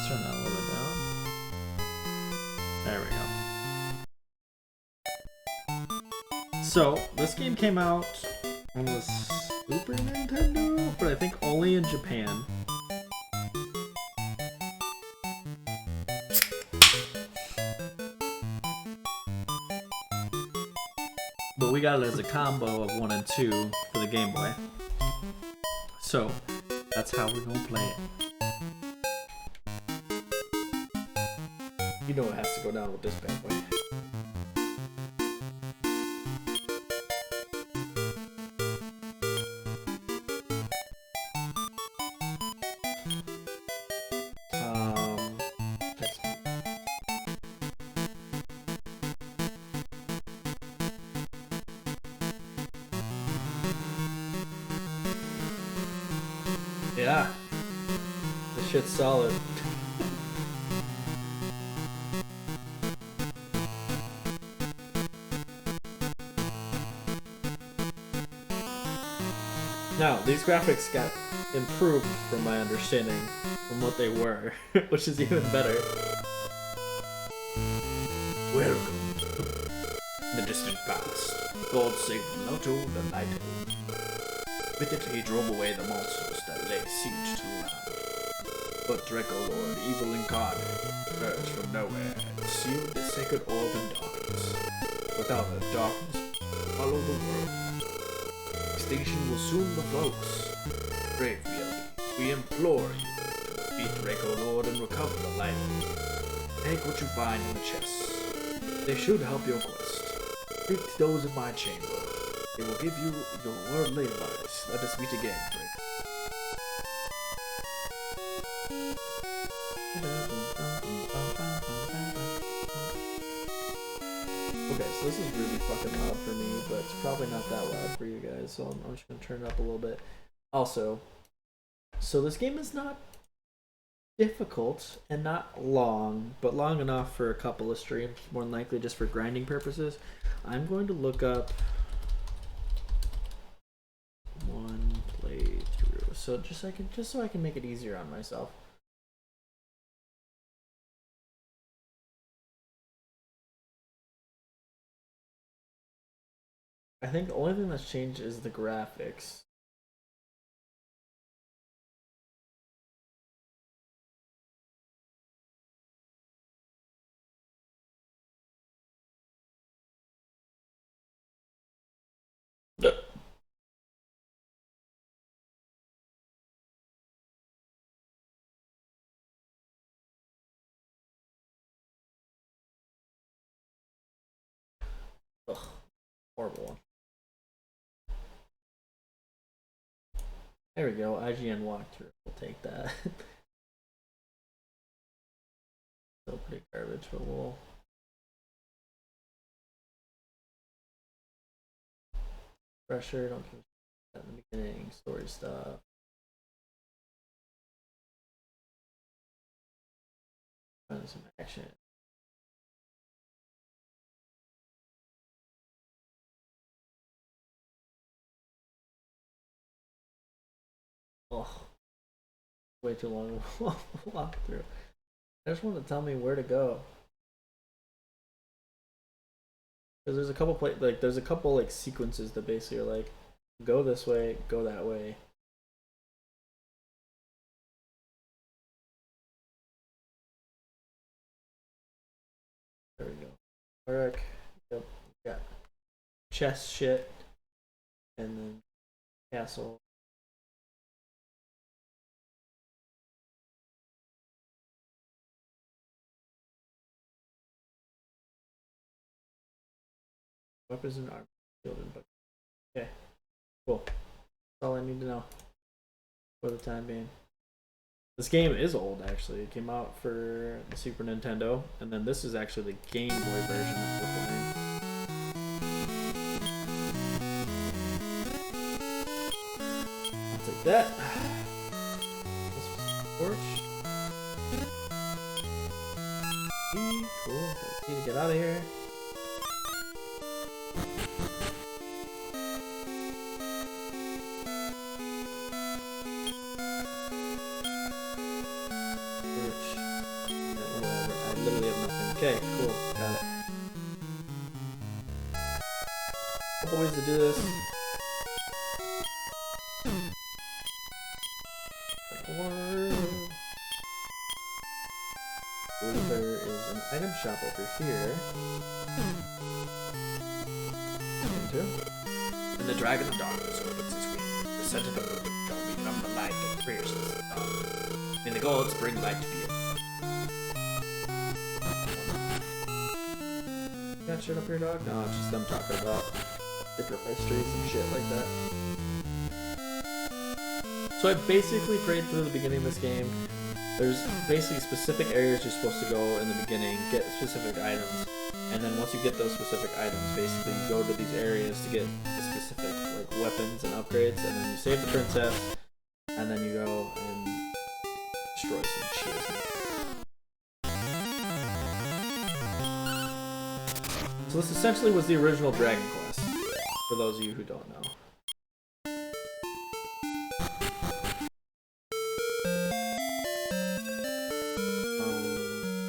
turn that a little bit down. There we go. So, this game came out on the Super Nintendo, but I think only in Japan. But we got it as a combo of 1 and 2 for the Game Boy. So, that's how we're gonna play it. You know it has to go down with this bad boy. Yeah, this shit's solid. Now, these graphics got improved from my understanding from what they were, which is even better. Welcome to the distant past. God save Naruto the Naito. With it, he drove away the monsters that lay siege to the land. But Draco Lord, evil incarnate, emerged from nowhere and sealed the sacred orb in darkness. Without it, darkness will follow the world. Extinction will soon be close. Brave Billy, we implore you to defeat Draco Lord and recover the light. Take what you find in the chests. They should help your quest. Speak to those in my chamber. They will give you your worldly advice. Let us meet again, Drake. Okay, so this is really fucking loud for me, but it's probably not that loud for you guys, so I'm just gonna turn it up a little bit. Also, so this game is not difficult and not long, but long enough for a couple of streams, more than likely just for grinding purposes. I'm going to look up one playthrough, so just so I can make it easier on myself. I think the only thing that's changed is the graphics. Ugh, horrible one. There we go, IGN walkthrough. We'll take that. Still pretty garbage, but we'll. Pressure, don't give that in the beginning, story stuff. Find some action. Oh, way too long walkthrough. I just want to tell me where to go. Because there's a couple there's a couple like sequences that basically are like, go this way, go that way. There we go. Work. Yep. Got chest shit, and then castle. Weapons and armor. Shielded, but okay, cool. That's all I need to know for the time being. This game is old, actually. It came out for the Super Nintendo, and then this is actually the Game Boy version that we're playing. I'll take that. This was torch. Cool. Need to get out of here. Okay, cool. Got it. Couple ways to do this. There is an item shop over here. Into. And the Dragon of Darkness opens his wing. The scented of the shall become the light that pierces the dark. And the gods bring light to the earth. Got shit up here, dog? No, it's just them talking about different mysteries and shit like that. So I basically prayed through the beginning of this game. There's basically specific areas you're supposed to go in the beginning, get specific items, and then once you get those specific items, basically you go to these areas to get the specific like weapons and upgrades, and then you save the princess, and then you go and destroy some shields. So this essentially was the original Dragon Quest, for those of you who don't know.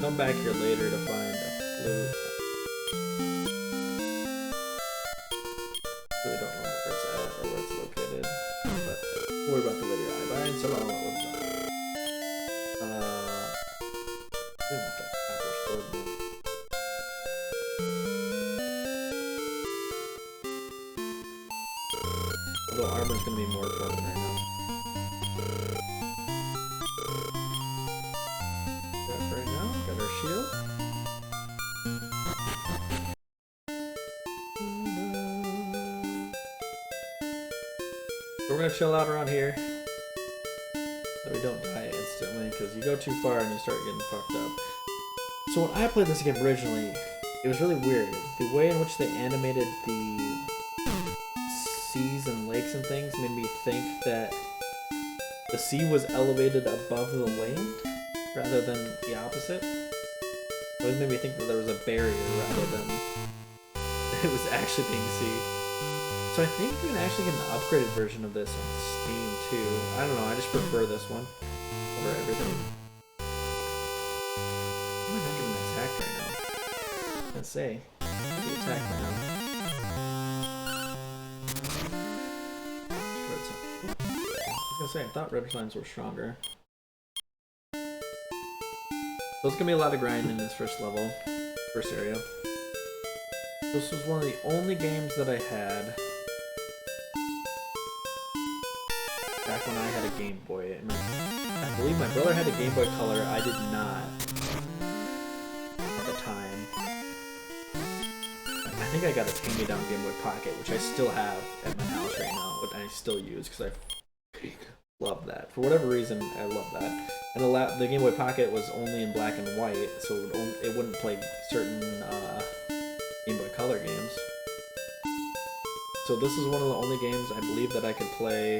Come back here later to find a flute. Really don't know where it's at or where it's located, but don't worry about the later. I buy and sell all that ones. Although armor's gonna be more important right now. Got our shield. So we're gonna chill out around here so we don't die instantly, because you go too far and you start getting fucked up. So when I played this game originally, it was really weird. The way in which they animated the seas and lakes and things made me think that the sea was elevated above the land rather than the opposite. It always made me think that there was a barrier rather than it was actually being sea. So I think you can actually get an upgraded version of this on Steam too. I don't know, I just prefer this one over everything. I'm not getting attacked right now. I was gonna say, I'll be attacked right now. I was gonna say, I thought red lines were stronger. So it's gonna be a lot of grind in this first level, first area. This was one of the only games that I had back when I had a Game Boy. I believe my brother had a Game Boy Color. I did not at the time. I think I got a hand-me-down Game Boy Pocket, which I still have at my house right now, which I still use because I love that. For whatever reason, I love that. And the Game Boy Pocket was only in black and white, so it wouldn't play certain Game Boy Color games. So this is one of the only games I believe that I could play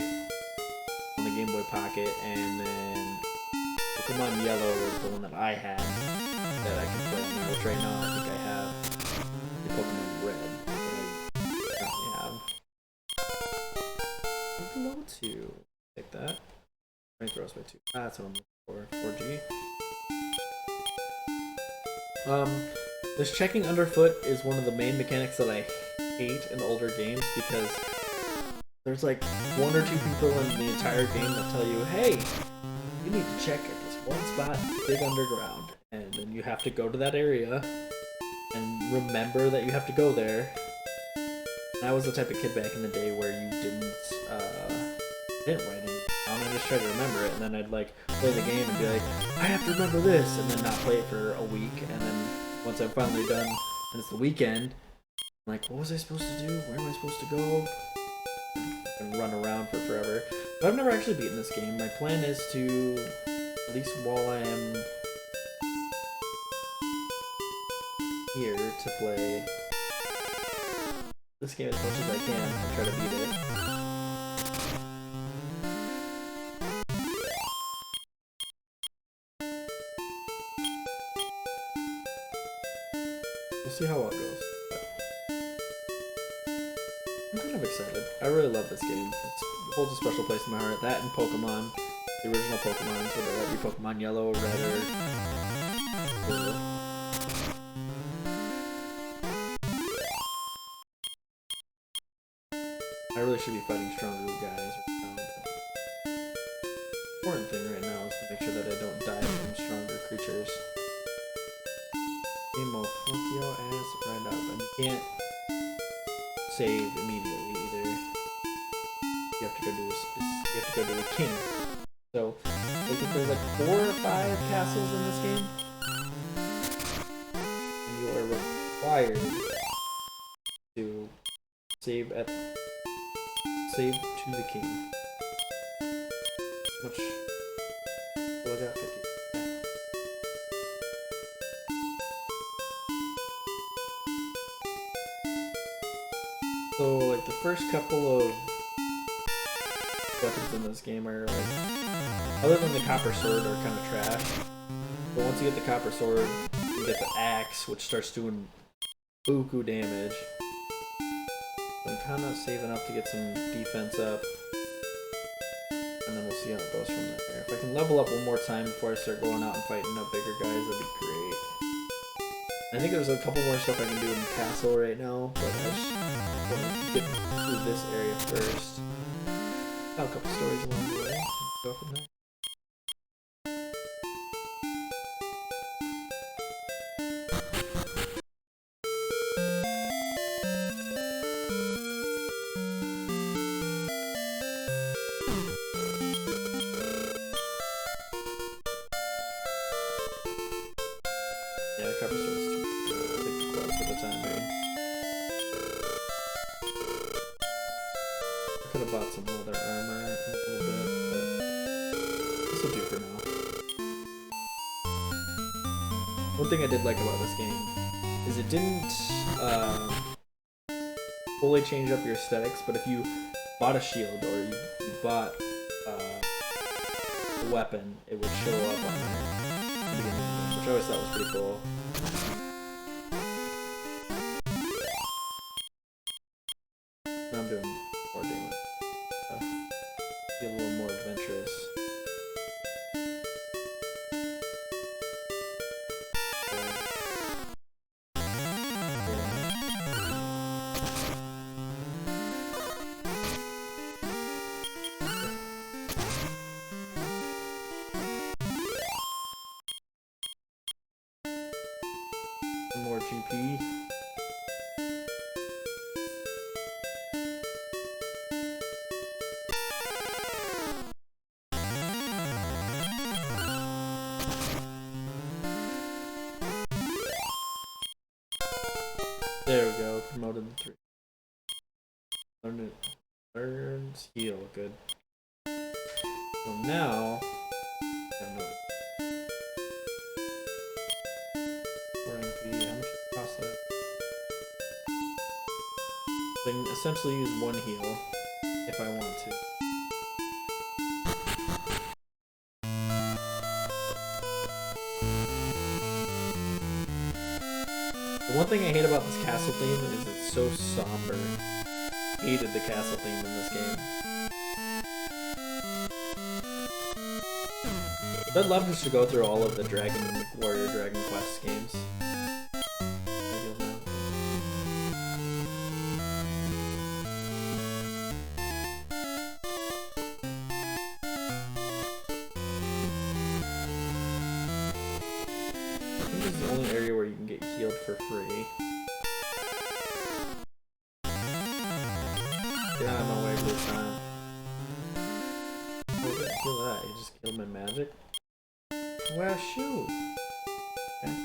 on the Game Boy Pocket, and then Pokemon Yellow was the one that I had that I can play on there, which right now I think I have the Pokemon Red that I currently have. Below 2. Take that. Strength throws by 2. That's what I'm looking for. 4G. This checking underfoot is one of the main mechanics that I hate in older games, because there's like 1 or 2 people in the entire game that tell you, hey, you need to check at this one spot, dig underground, and then you have to go to that area and remember that you have to go there. And I was the type of kid back in the day where you didn't write it down. I just tried to remember it, and then I'd like play the game and be like, I have to remember this, and then not play it for a week, and then once I'm finally done and it's the weekend, I'm like, what was I supposed to do? Where am I supposed to go? And run around for forever. But I've never actually beaten this game. My plan is to, at least while I am here, to play this game as much as I can and try to beat it. We'll see how it goes. I'm kind of excited. I really love this game. It holds a special place in my heart. That and Pokemon. The original Pokemon, so whether that be Pokemon Yellow, Red, or Blue. should be fighting stronger guys right now. The important thing right now is to make sure that I don't die from stronger creatures. Game will fuck your ass right up, and you can't save immediately either. You have to go to a king. So I think there's like 4 or 5 castles in this game, and you are required to save to the king. Which well, I got 50. So like the first couple of weapons in this game are like, other than the copper sword, are kind of trash. But once you get the copper sword, you get the axe, which starts doing buku damage. So I'm kind of saving up to get some defense up, and then we'll see how it goes from there. If I can level up one more time before I start going out and fighting up bigger guys, that'd be great. I think there's a couple more stuff I can do in the castle right now, but I just want to get through this area first. Got a couple stories along the way, and go from there. Yeah, the cover story is too good. I think the quest for the time being. I could have bought some leather armor a little bit, but this will do for now. One thing I did like about this game is it didn't fully change up your aesthetics, but if you bought a shield or you bought a weapon, it would show up on there, which I always thought was pretty cool. Now I'm doing more damage. Be a little more adventurous. Some more GP. There we go, promoted the 3. Learns heal, good. So now, I have no 4 MP, how much does it cost that? So I can essentially use 1 heal if I want to. The one thing I hate about this castle theme is it's so somber. Hated the castle theme in this game. I'd love just to go through all of the Warrior Dragon Quest games. I think this is the only area where you can get healed for free. Get out of my way this time. Oh, didn't kill that. You just killed my magic? Wow, shoot! Okay.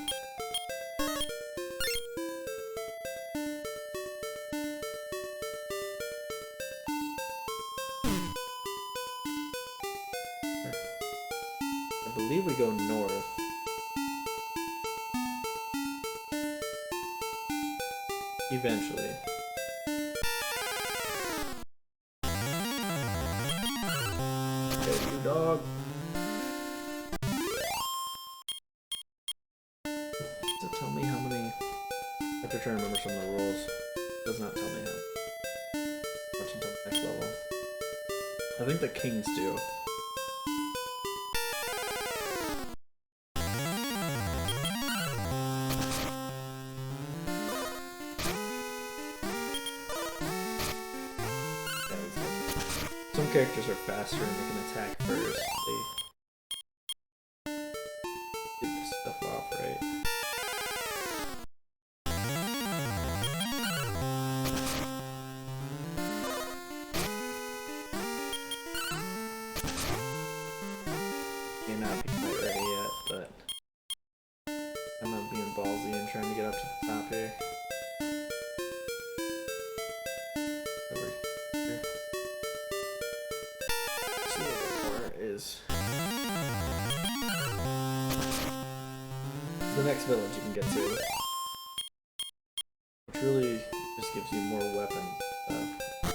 I believe we go north. Eventually. Okay, you dog. Does it tell me how many? I have to try and remember some of the rules. It does not tell me how much until the next level. I think the kings do. characters are faster and they can attack first. They get the stuff off, right? May not be quite ready yet, but I'm not being ballsy and trying to get up to the top here. Over here. Just a little bit more is the next village you can get to, which really just gives you more weapons and stuff.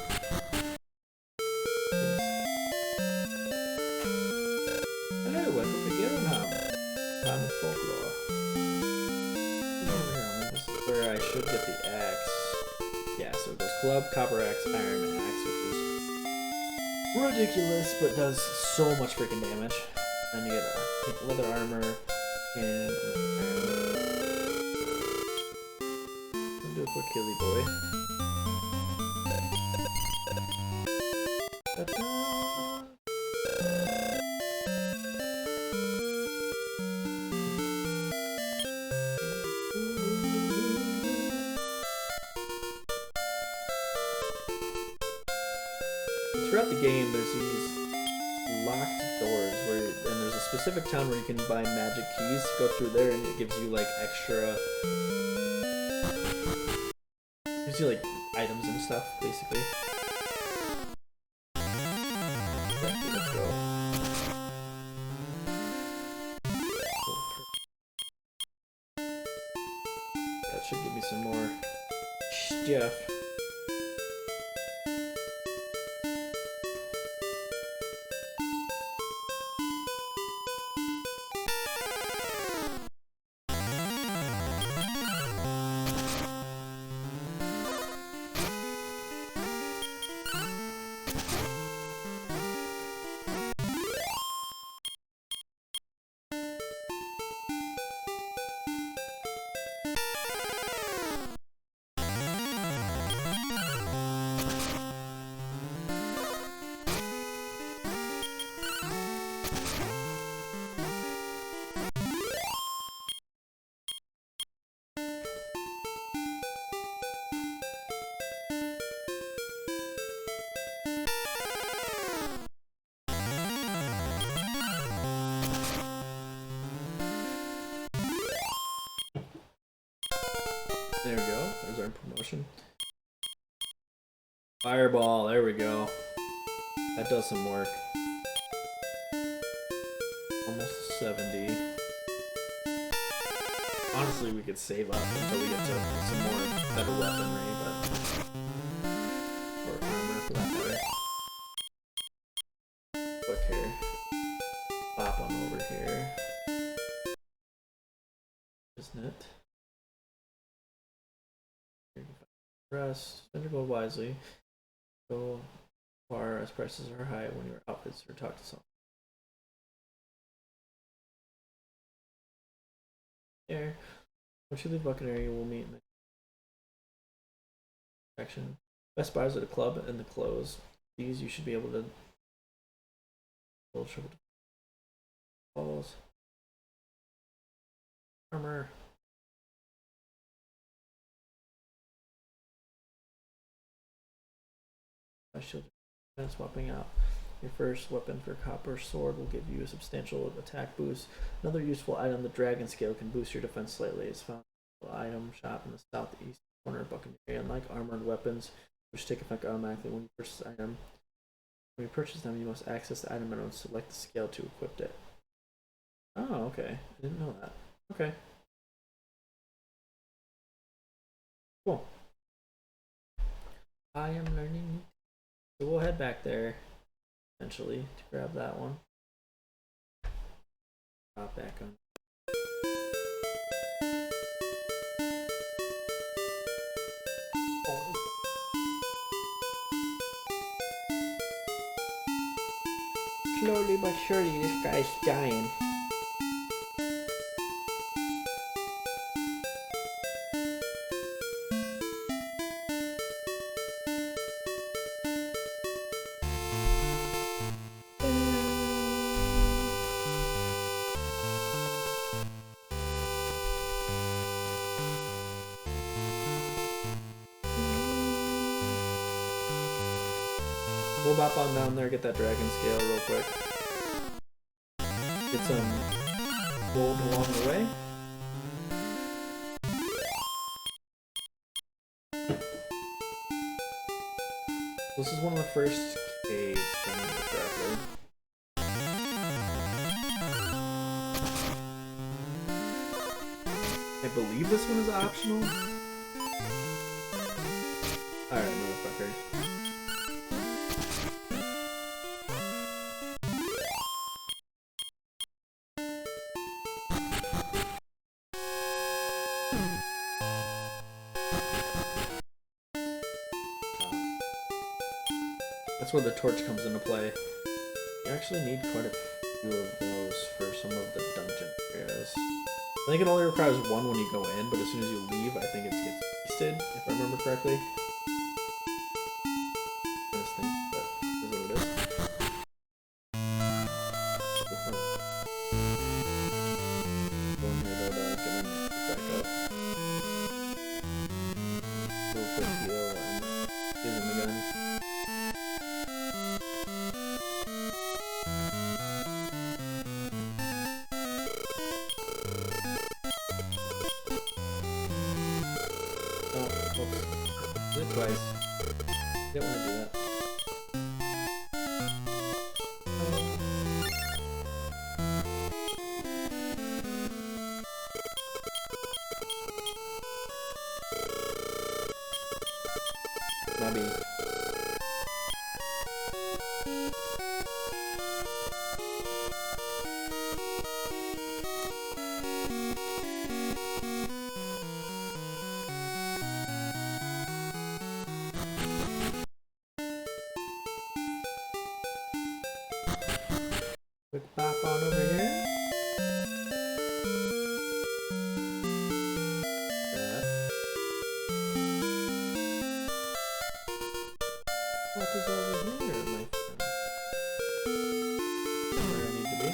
Hello, welcome to Gillenham. Time of folklore. This is where I should get the axe. Yeah, so it goes club, copper axe, iron axe, which is ridiculous, but does so much freaking damage. Then you get leather armor and I'll do a quick killy boy. Ta-da! Throughout the game, there's these locked doors and there's a specific town where you can buy magic keys. Go through there, and it gives you like extra, gives you like items and stuff, basically. Okay, let's go. That should give me some more stuff. There we go. There's our promotion. Fireball. There we go. That does some work. Almost 70. Honestly, we could save up until we get to some more better weaponry, but or armor for that matter. Look here. Pop on over here. Isn't it? Rest. Spend your gold wisely. Go far as prices are high when your outfits or talk to someone. There. Once you leave Buccaneer, you will meet in the section. Best buys at the club and the clothes. These you should be able to build triple balls. Armor. Shield and swapping out your first weapon for copper sword will give you a substantial attack boost. Another useful item, the dragon scale, can boost your defense slightly. It's found in the item shop in the southeast corner of Buccaneer. Unlike armored weapons, which take effect automatically when you purchase the item, when you purchase them, you must access the item menu and select the scale to equip it. Oh, okay. I didn't know that. Okay. Cool. I am learning. So we'll head back there eventually to grab that one. Drop back on. Slowly but surely, this guy's dying. we'll bop on down there, get that dragon scale real quick. Get some gold along the way. This is one of the first caves, if I remember correctly. I believe this one is optional. Alright, motherfucker. That's where the torch comes into play. You actually need quite a few of those for some of the dungeon areas. I think it only requires one when you go in, but as soon as you leave, I think it gets wasted, if I remember correctly. I just think that is what it is. Go in here though, get him back up. Do a quick heal and use him again. Twice. Didn't want to do that. Maybe. Quick bop on over here. That. What is over here, my friend? Where I need to be.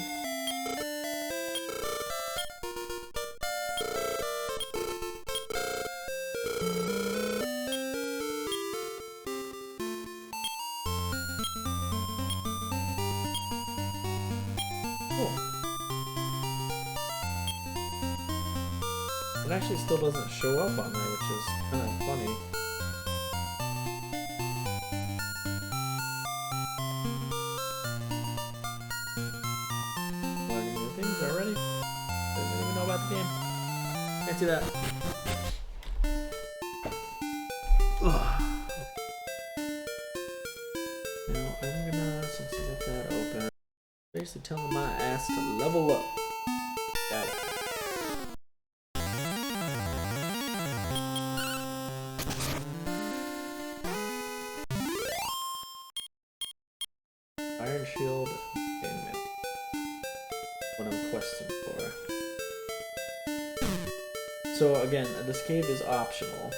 Cool. It actually still doesn't show up on there, which is kind of funny. Learning new things already. Doesn't even know about the game. Can't do that. Ugh. Now I'm gonna, since I got that open, basically telling my ass to level up. Got it. Iron Shield, Chainmail. What I'm questing for. So again, this cave is optional.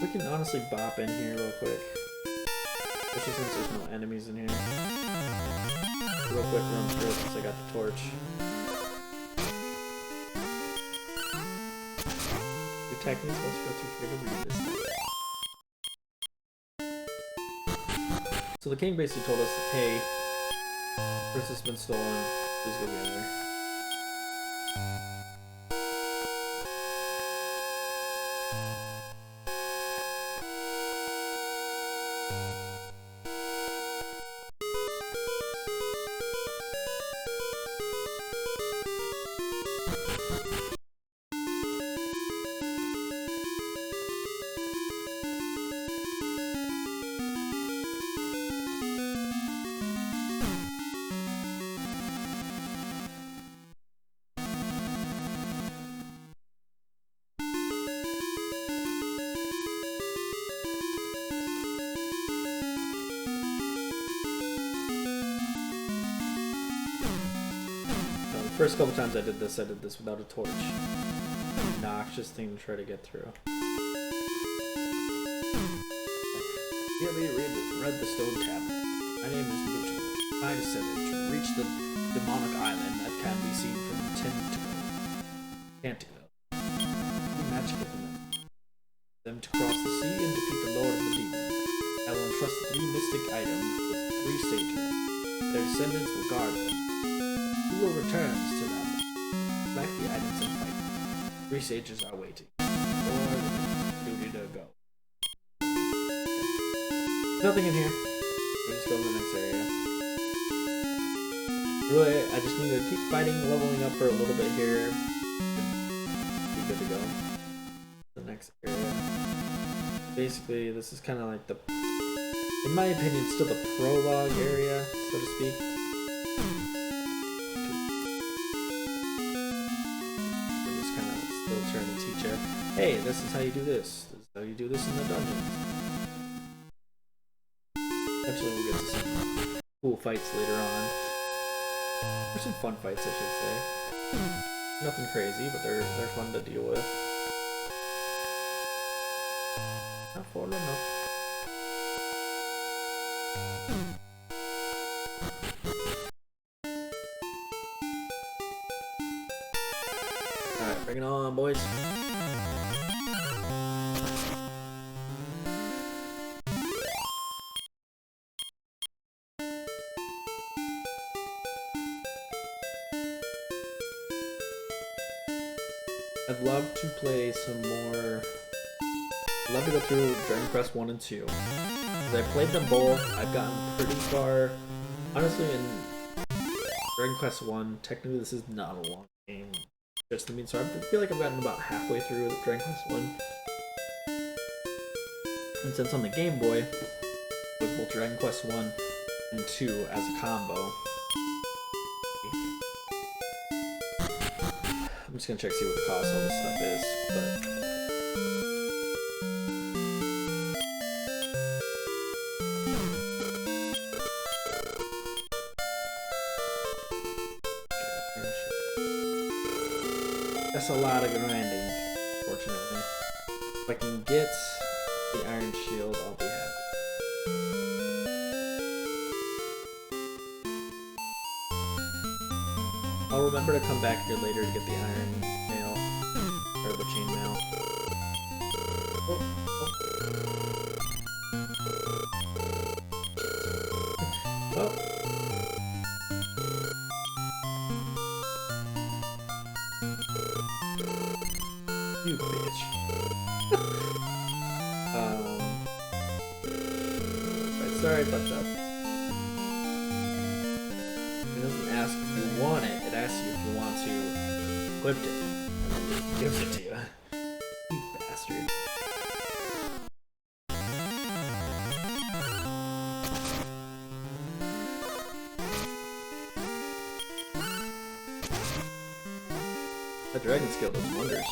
We can honestly bop in here real quick, especially since there's no enemies in here. Real quick run through it since I got the torch. Your techniques will go too here to read this thing. So the king basically told us, hey, princess has been stolen, please go get her. First couple times I did this without a torch. Obnoxious thing to try to get through. Yeah, we read the stone cabinet. My name is Muto. 5 7 to reach the demonic island that can be seen from Tantico. Magic them to cross the sea and defeat the Lord of the Demons. I will entrust 3 mystic items with 3 sages. Their descendants will guard them. Who will return to them? Collect the items and fight. 3 sages are waiting. Or duty to go. Nothing in here. We just go to the next area. Really, I just need to keep fighting, leveling up for a little bit here. Be good to go. The next area. Basically, this is kind of like the, in my opinion, still the prologue area, so to speak. I'm just kind of still trying to teach you, hey, this is how you do this. This is how you do this in the dungeon. Eventually we'll get to some cool fights later on. Or some fun fights, I should say. Nothing crazy, but they're fun to deal with. Not far enough. Alright, bring it on, boys. I'd love to play some more. I'd love to go through Dragon Quest 1 and 2. Because I played them both, I've gotten pretty far. Honestly, in Dragon Quest 1, technically this is not a long game. Just to me, so I feel like I've gotten about halfway through with Dragon Quest 1. And since on the Game Boy, it was both Dragon Quest 1 and 2 as a combo. I'm just gonna check to see what the cost of all this stuff is, but that's a lot of grinding, fortunately. If I can get the Iron Shield, I'll be happy. I'll remember to come back here later to get the iron mail, or the chain mail. Oh, oh. Oh. You bitch. Right, sorry about that. It doesn't ask if you want it, it asks you if you want to equip it. And then it gives it to you. You bastard. That dragon skill does wonders.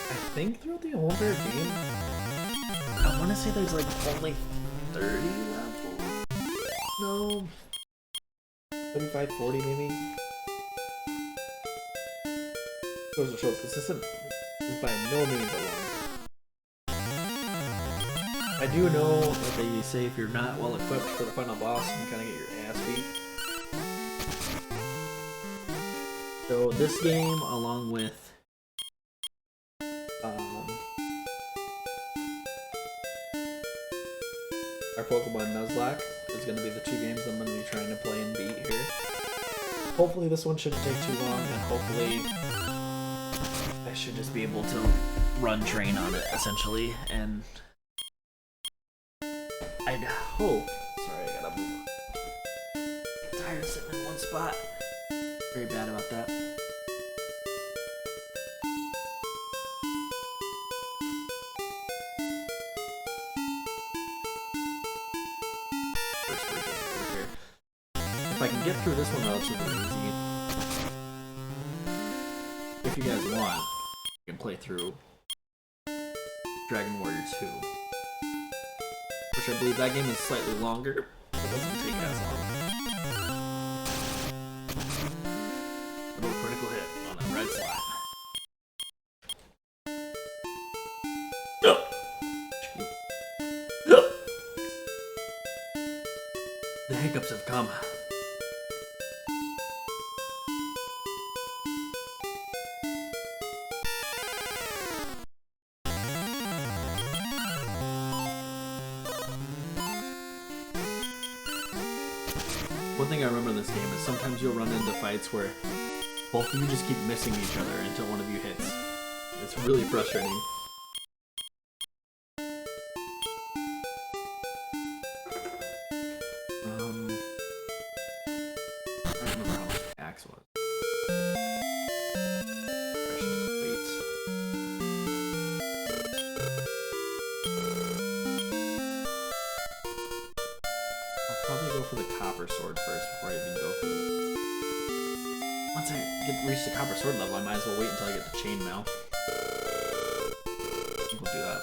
I think throughout the whole entire game, I want to say there's like only 30 levels? No. 35, 40 maybe? Goes to show this isn't by no means a long. I do know that they say if you're not well equipped for the final boss, you can kind of get your ass beat. So this game, along with our Pokemon Nuzlocke, is going to be the 2 games I'm going to be trying to play and beat here. Hopefully this one shouldn't take too long, and hopefully I should just be able to run train on it, essentially, and I'd hope... Sorry, I gotta move. I'm tired of sitting in one spot. Very bad about that. First version over here. If I can get through this one relatively easy, if you guys want, you can play through Dragon Warrior 2. Which I believe that game is slightly longer. It doesn't take as long. A little critical hit on that red slime. No! The hiccups have come. One thing I remember in this game is sometimes you'll run into fights where both of you just keep missing each other until one of you hits. It's really frustrating. I don't remember how much the axe was. Precious weight. I'll probably go for the copper sword first before I even go for the... Once I reach the copper sword level, I might as well wait until I get the chainmail. I think we'll do that.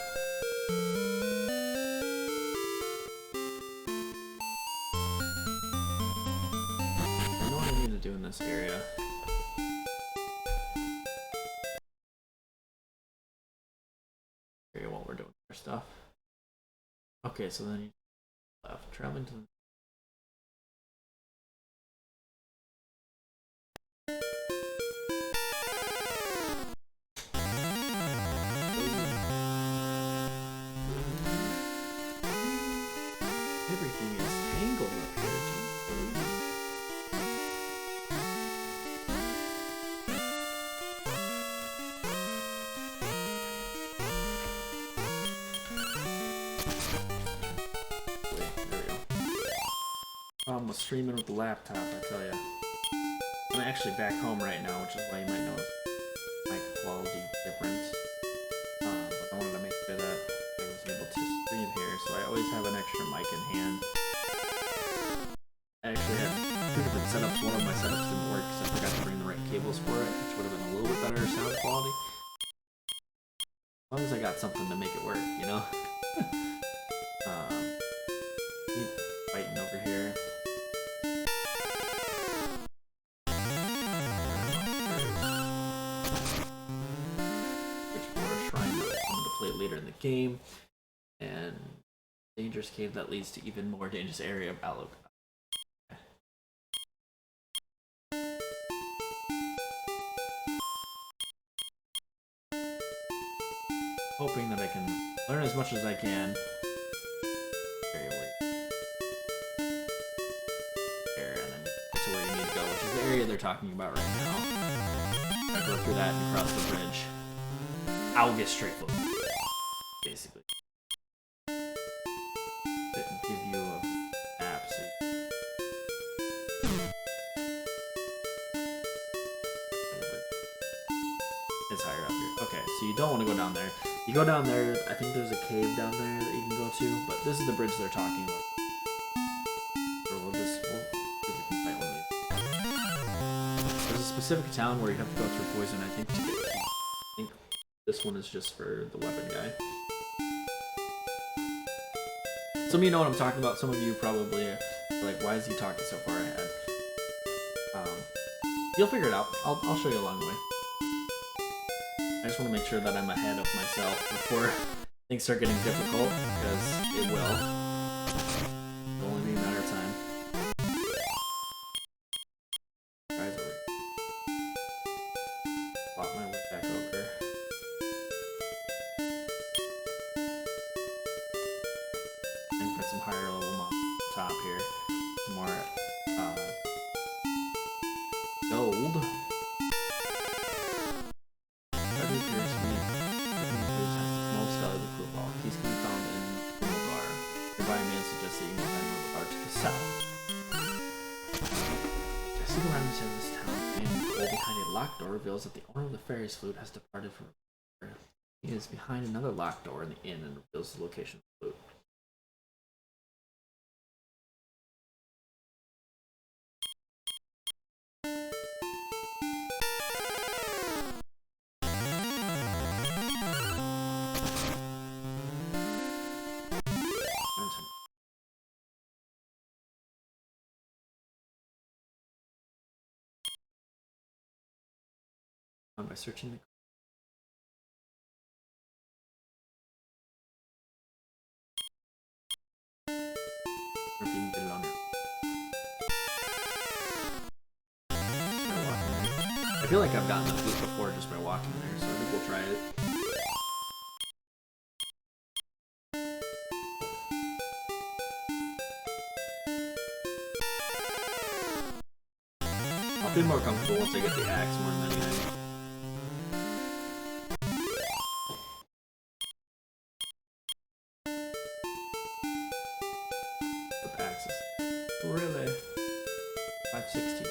I know what I need to do in this area. While we're doing our stuff. Okay, so then you left, traveling to the... Everything is tangled up here. There we go. Problem with streaming with the laptop, I tell ya. I'm actually back home right now, which is why you might notice mic quality difference. But I wanted to make sure that I was able to stream here, so I always have an extra mic in hand. I actually had two different setups. One of my setups didn't work because I forgot to bring the right cables for it, which would have been a little bit better sound quality. As long as I got something to make it work, you know? Keep fighting over here. Later in the game, and dangerous cave that leads to even more dangerous area of Alok. Hoping that I can learn as much as I can. There, and then get to where you need to go, which is the area they're talking about right now. I go through that and cross the bridge. I'll get straight foot. Basically. Didn't give you a map, so it's higher up here. Okay, so you don't want to go down there. You go down there, I think there's a cave down there that you can go to, but this is the bridge they're talking about. Or we'll see if we can fight one of these. There's a specific town where you have to go through poison, I think, to get key. I think this one is just for the weapon guy. Some of you know what I'm talking about. Some of you probably are like, why is he talking so far ahead? You'll figure it out. I'll show you along the way. I just want to make sure that I'm ahead of myself before things start getting difficult, because it will. It'll only be a matter of time. Guys, over here. Plot my way back over. Some higher level mobs on top here. Some more gold. Every appears to be most valuable clue ball. Keys can be found in Umulgar. Nearby man suggests that you might find Umulgar to the south. I see around the center of this town. A man hole behind a locked door reveals that the owner of the Fairies Flute has departed from. He is behind another locked door in the inn and reveals the location of the flute. By searching the being on feel like I've gotten the flute before just by walking there, so I think we'll try it. I'll feel more comfortable once I get the axe more than anything. The axes. Really? 516.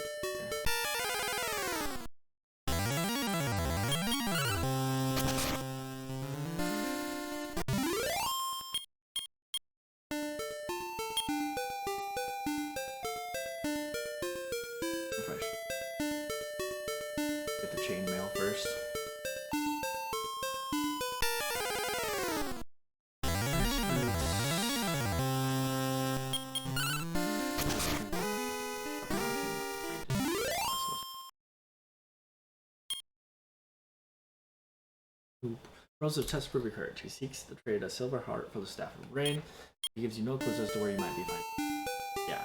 Get the chainmail first. Rose of test prove your courage. He seeks to trade a silver heart for the staff of rain. He gives you no clues as to where you might be finding. Yeah.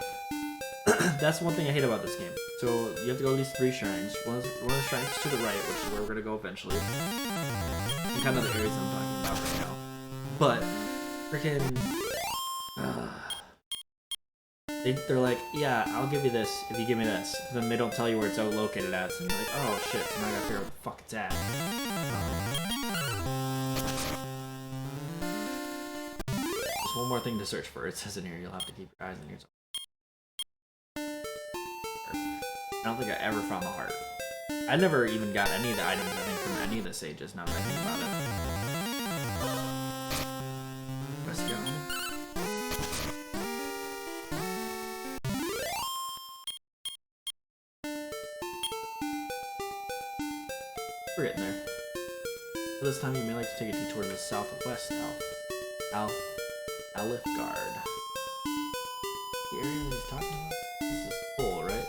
That's one thing I hate about this game. So you have to go to these 3 shrines. One of the shrines is to the right, which is where we're gonna go eventually. And kind of the areas I'm talking about right now. But freaking they're like, yeah, I'll give you this if you give me this. But then they don't tell you where it's located at, and you're like, oh shit, so now I gotta figure out where the fuck it's at. Just one more thing to search for. It says in here you'll have to keep your eyes on yourself. I don't think I ever found the heart. I never even got any of the items, I think, from any of the sages, now that I think about it. Let's go. We're getting there. For this time, you may like to take a detour to the southwest, Alifgard. The area he's talking about? This is full, right?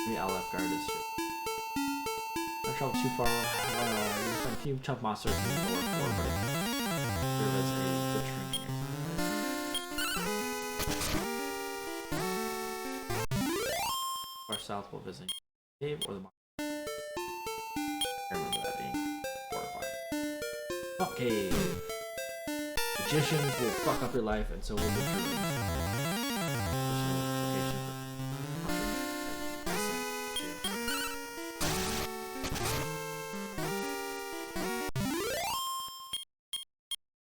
Maybe Alifgard is shit. Don't travel too far. You can find a few tough monsters in the lower floor, but serve as a good training exercise. Far south while visiting the cave or the monster. I remember that being horrifying. Fuck cave. Magicians will fuck up your life, and so will the druids.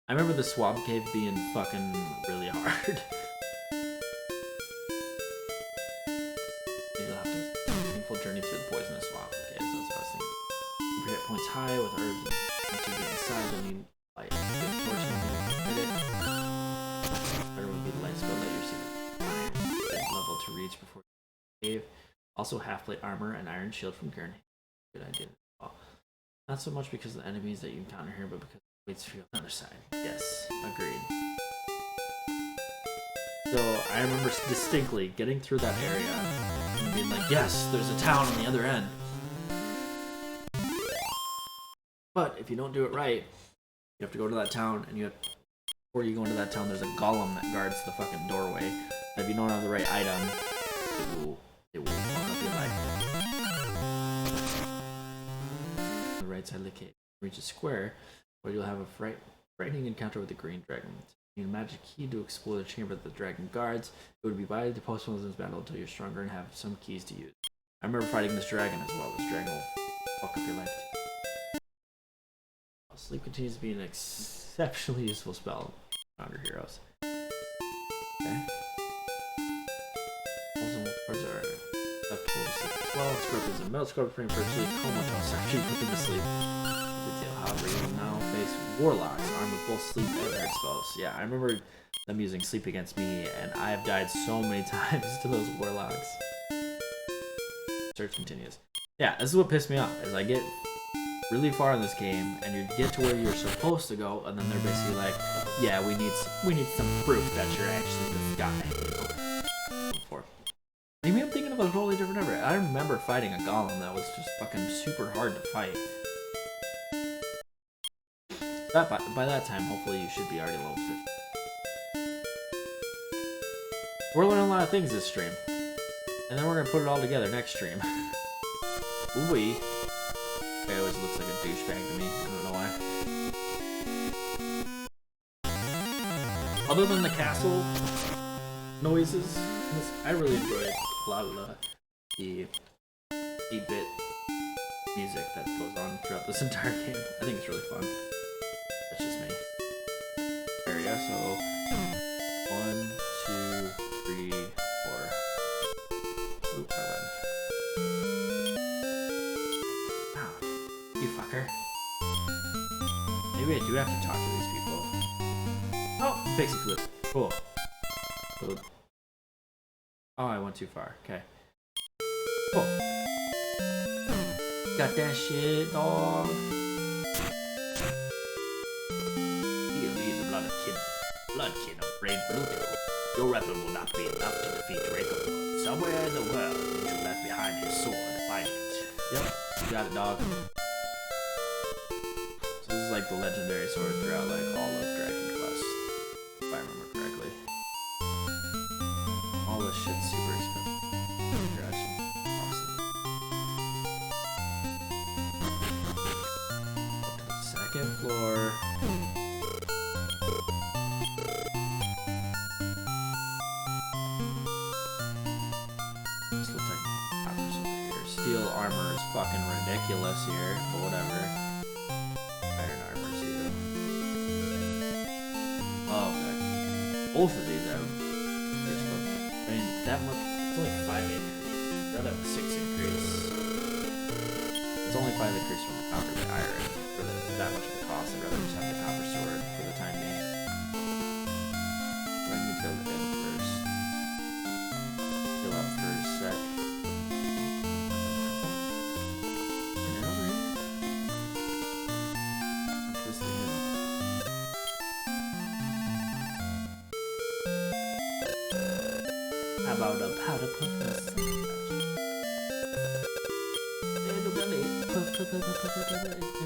I remember the swamp cave being fucking really hard. You'll have to painful journey through the poisonous swamp. Okay, so that's what I was thinking. Keep your hit points high with herbs, and once you get inside, you'll need light. Get a torch and hit it. Better would be the light spell that you're seeing. Good level to reach before the cave. Also, half plate armor and iron shield from Gurn. Good idea. Well, not so much because of the enemies that you encounter here, but because waits for you on the other side. Yes, agreed. So I remember distinctly getting through that area and being like, yes, there's a town on the other end. But if you don't do it right, you have to go to that town, and before you go into that town, there's a golem that guards the fucking doorway. And if you don't have the right item, it will fuck up your life. On the right side of the cave, reach a square where you'll have a frightening encounter with the green dragon. You need a magic key to explore the chamber that the dragon guards. It would be vital to postpone this battle until you're stronger and have some keys to use. I remember fighting this dragon as well. This dragon will fuck up your life too. Sleep continues to be an exceptionally useful spell on your heroes. Okay. Cards are acceptable to sleep as well. Scorpions and metal scorpion virtually comatose after you put them to sleep. However, you will now face warlocks armed with both sleep and air spells. Yeah, I remember them using sleep against me, and I have died so many times to those warlocks. Search continues. Yeah, this is what pissed me off, is I get really far in this game, and you get to where you're supposed to go, and then they're basically like, yeah, we need some proof that you're actually this guy. Maybe I'm thinking of a totally different number. I remember fighting a golem that was just fucking super hard to fight. By that time, hopefully you should be already level 50. We're learning a lot of things this stream. And then we're going to put it all together next stream. Ooh-wee. It always looks like a douchebag to me. I don't know why. Other than the castle noises, I really enjoyed a lot of the 8-bit music that goes on throughout this entire game. I think it's really fun. That's just me. Area, so 1, 2, 3, 4. Oop, I went. Ow, you fucker. Maybe I do have to talk to these people. Oh, Pixie Flip. Cool. Cool. Oh, I went too far. Okay. Cool. Got that shit, dog. He'll lead the bloodkin of Brave Pluto. Your weapon will not be enough to defeat Draco. Somewhere in the world, Pluto left behind his sword. Find it. Yep, you got it, dog. So this is like the legendary sword throughout like all of Dragon Quest, if I remember correctly. All this shit's super expensive. Second floor. This looks like coppers over here. Steel armor is fucking ridiculous here, but whatever. Iron armor too. Oh, okay. Both of these have. I mean, that much. It's only 5 increase. I'd rather have a 6 increase. It's only 5 increase from the copper to iron. For that much of the cost, I'd rather just have the copper sword for the time being. Let me build it in first. Fill up for a sec. This thing is. How about a powder puff?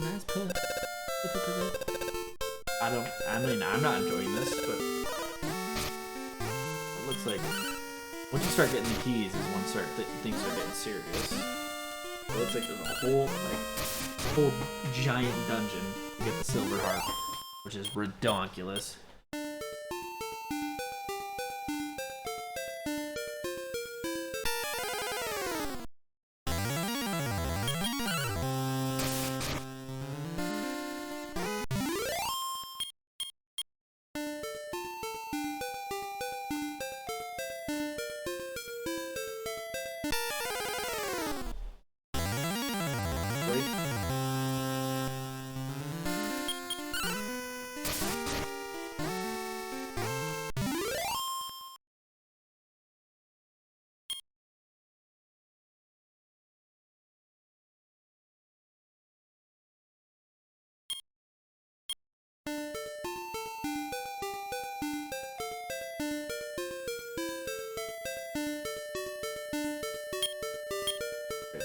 Nice puff. I mean, I'm not enjoying this, but it looks like once you start getting the keys is when things start getting serious. It looks like there's a whole giant dungeon to get the silver harp, which is redonkulous.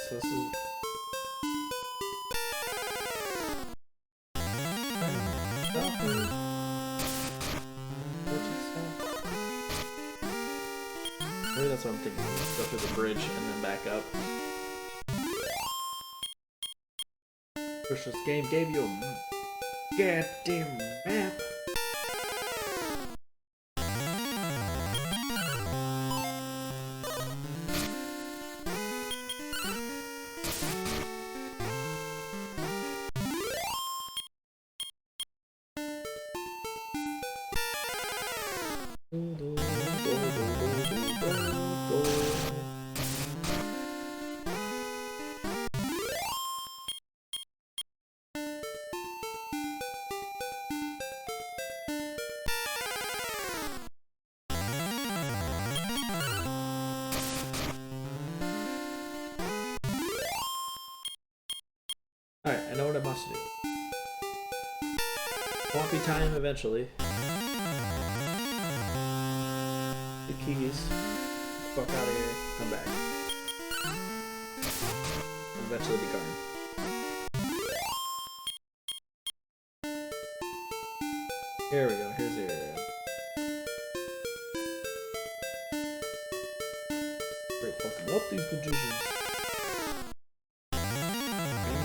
So this is maybe that's what I'm thinking. Go through the bridge and then back up. Wish this game gave you a goddamn map. Alright, I know what I must do. Swampy time eventually. The keys. Fuck out of here. Come back. Eventually be gone. Here we go. Here's the area. Great fucking up these magicians.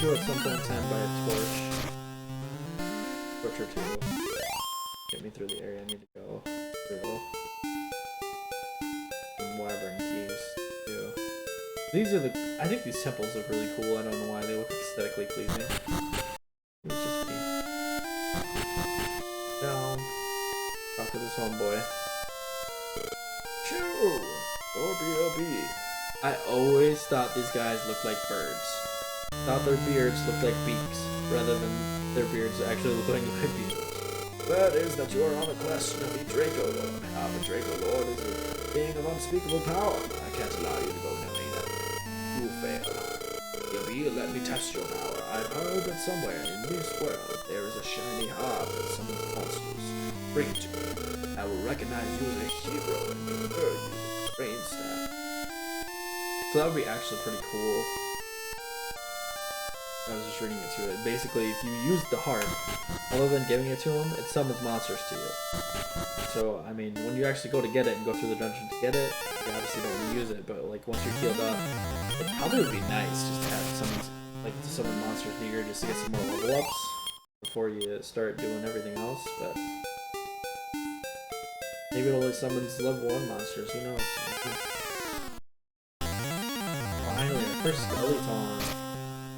go at some point in time by a torch. Torch or two. Get me through the area I need to go through. Some wyvern keys, too. These are the... I think these temples look really cool. I don't know why they look aesthetically pleasing. It's just me. Down. Talk to this homeboy. Choo! OBOB. I always thought these guys looked like birds. Thought their beards looked like beaks, rather than their beards actually looking like beaks. That is that you are on a quest to be Draco Lord. The Draco Lord is a being of unspeakable power. I can't allow you to go knowing that you will fail. Yobi, let me test your power. I've heard that somewhere in this world there is a shiny harp that summons monsters. Bring it to me. I will recognize you as a hero and confer you with rain staff. So that would be actually pretty cool. I was just reading it to it. Basically, if you use the harp, other than giving it to him, it summons monsters to you. So, I mean, when you actually go to get it and go through the dungeon to get it, you obviously don't want to use it, but like once you're healed up, it probably would be nice just to have to summon monsters near just to get some more level ups before you start doing everything else, but maybe it only summons level 1 monsters, who knows? Finally, our first Skeleton.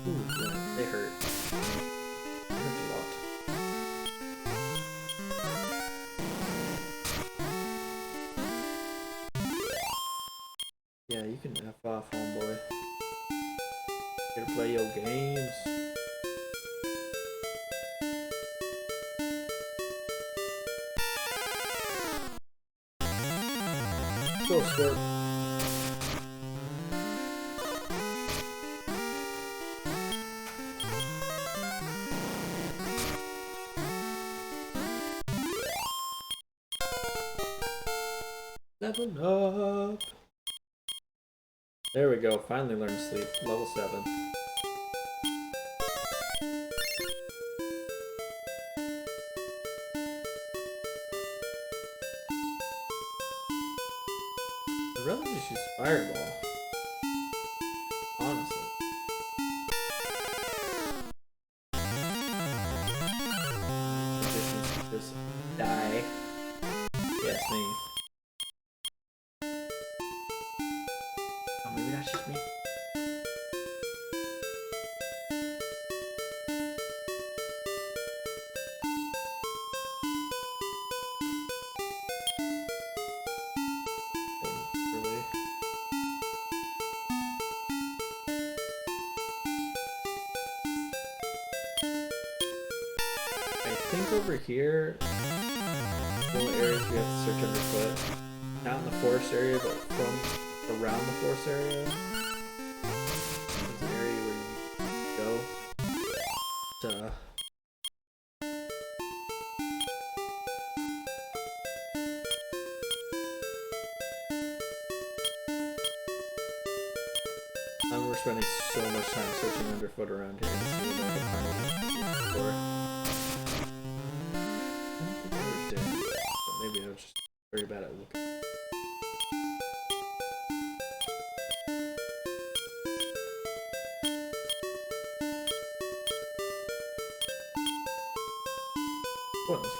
Ooh, yeah, they hurt. They hurt a lot. Yeah, you can F off, homeboy. Here to play your games. Go, Squirt. Level up. There we go. Finally learned sleep. Level 7. I'd rather just use Fireball. Honestly. Just die. Yes, me. Oh, maybe that's just me. I think over here, one of the areas we have to search underfoot. Not in the forest area, but from around the forest area. There's an area where you go to... we're spending so much time searching underfoot around here to see what I can find before. Maybe I was just very bad at looking. What else?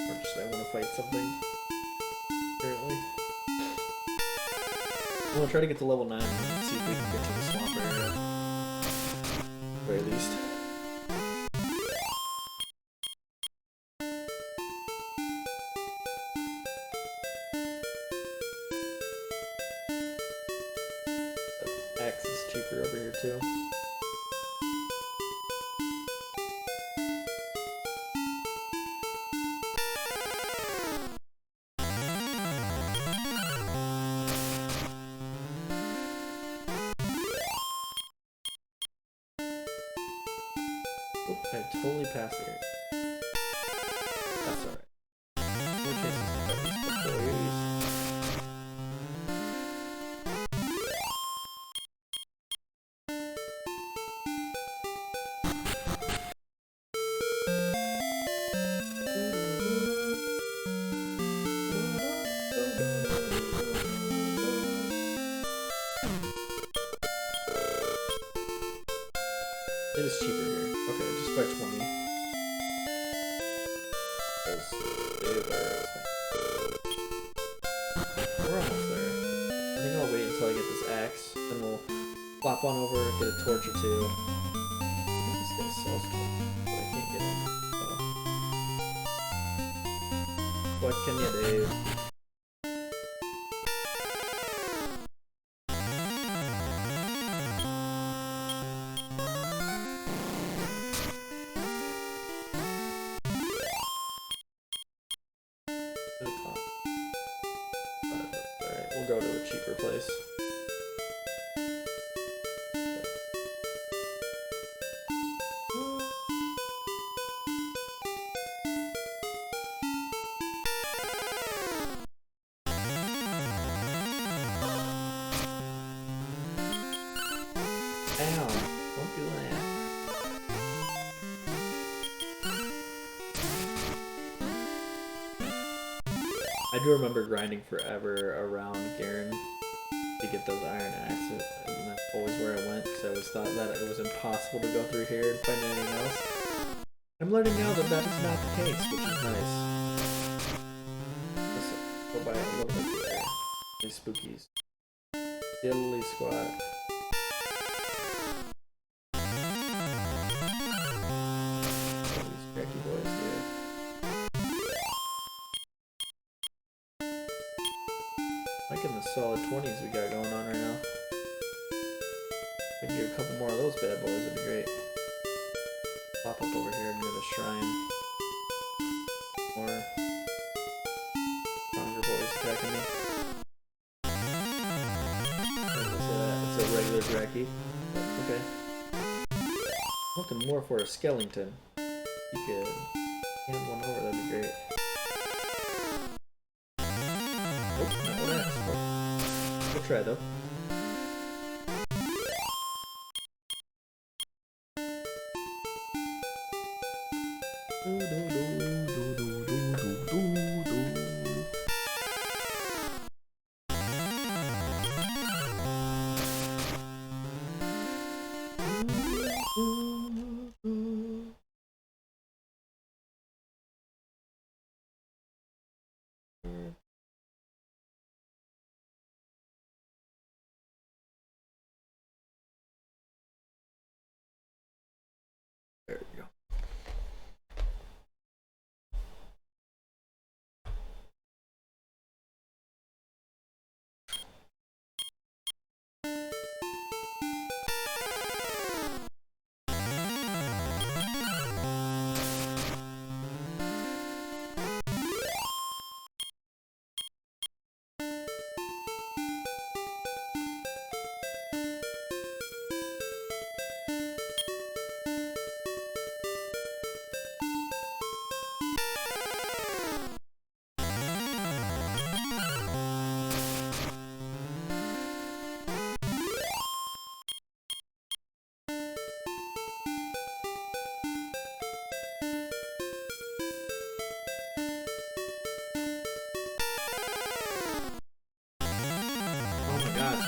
Or just I want to fight something. Apparently. We'll try to get to level 9 and see if we can get to the swamp area. At the very least. X is cheaper over here too. Oop, I totally passed it. That's alright. More chances to cut these boys. It is cheaper here. Okay, just by 20. Because they are expensive. We're almost there. I think I'll wait until I get this axe, then we'll flop on over, get a torch or two. This guy sells torches, but I can't get in. So. What can you do? Alright, we'll go to a cheaper place. Ow, don't do that. I do remember grinding forever around Garen to get those iron axes, and that's always where I went, because I always thought that it was impossible to go through here and find anything else. I'm learning now that that is not the case, which is nice. Let's go by a little bit there. These spookies. Diddly squat. These cracky boys, dude. Liking the solid 20s we got going on right now. If we can get a couple more of those bad boys, that'd be great. Pop up over here near the shrine. More stronger boys attacking me. It's a regular Draki. Okay. Looking more for a skeleton. You could hand one over, that'd be great. Oh, not what I asked for. We'll try though. There we go.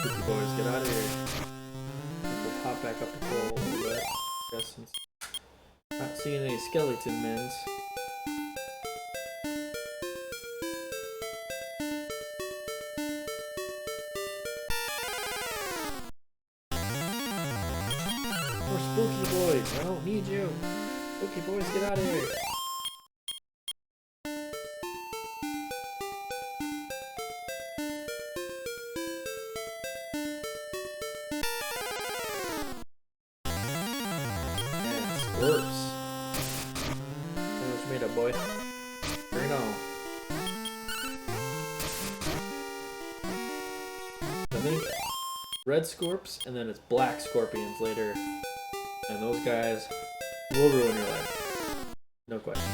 Spooky boys, get out of here. We'll pop back up to full a little bit. Guess since not seeing any skeleton mens. More spooky boys, I don't need you. Spooky boys, get out of here. Works. That's what you made up, boy. Bring it on. I think red scorps and then it's black scorpions later. And those guys will ruin your life. No question.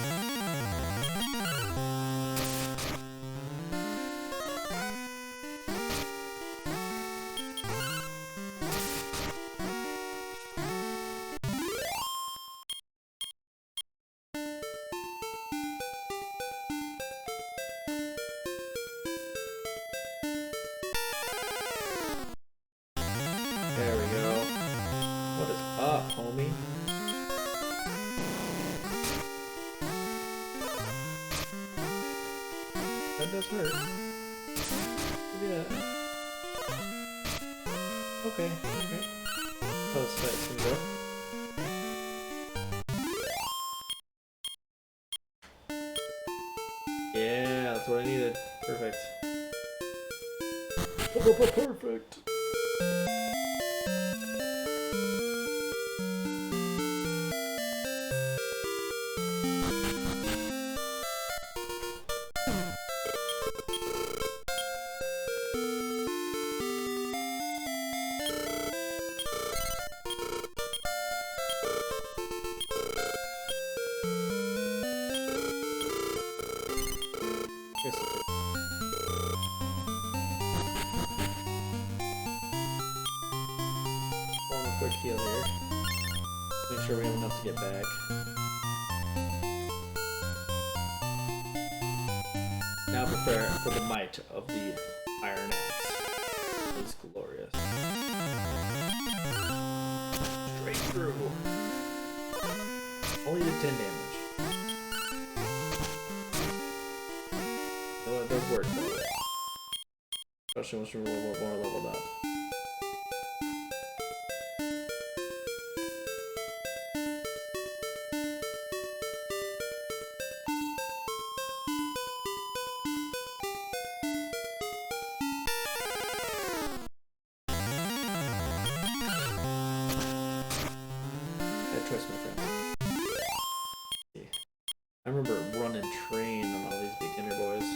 There we go. What is up, homie? That does hurt. Yeah. Okay, okay. Close fight some go. Yeah, that's what I needed. Perfect. Perfect. Quick heal here. Make sure we have enough to get back. Now prepare for the might of the Iron Axe. It is glorious. Straight through. Only did 10 damage. Though it does work though. Especially once we're more leveled up. Trust my friend. I remember running train on all these beginner boys.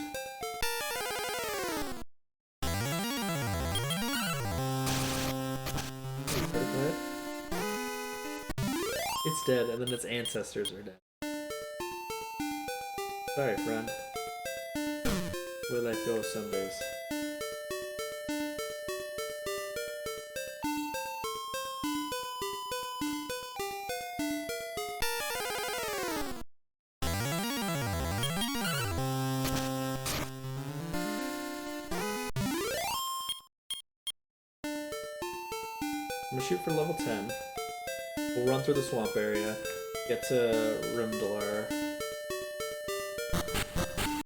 It's dead, and then its ancestors are dead. Sorry, friend. Where life goes some days. I'm gonna shoot for level 10. We'll run through the swamp area, get to Rimdalar.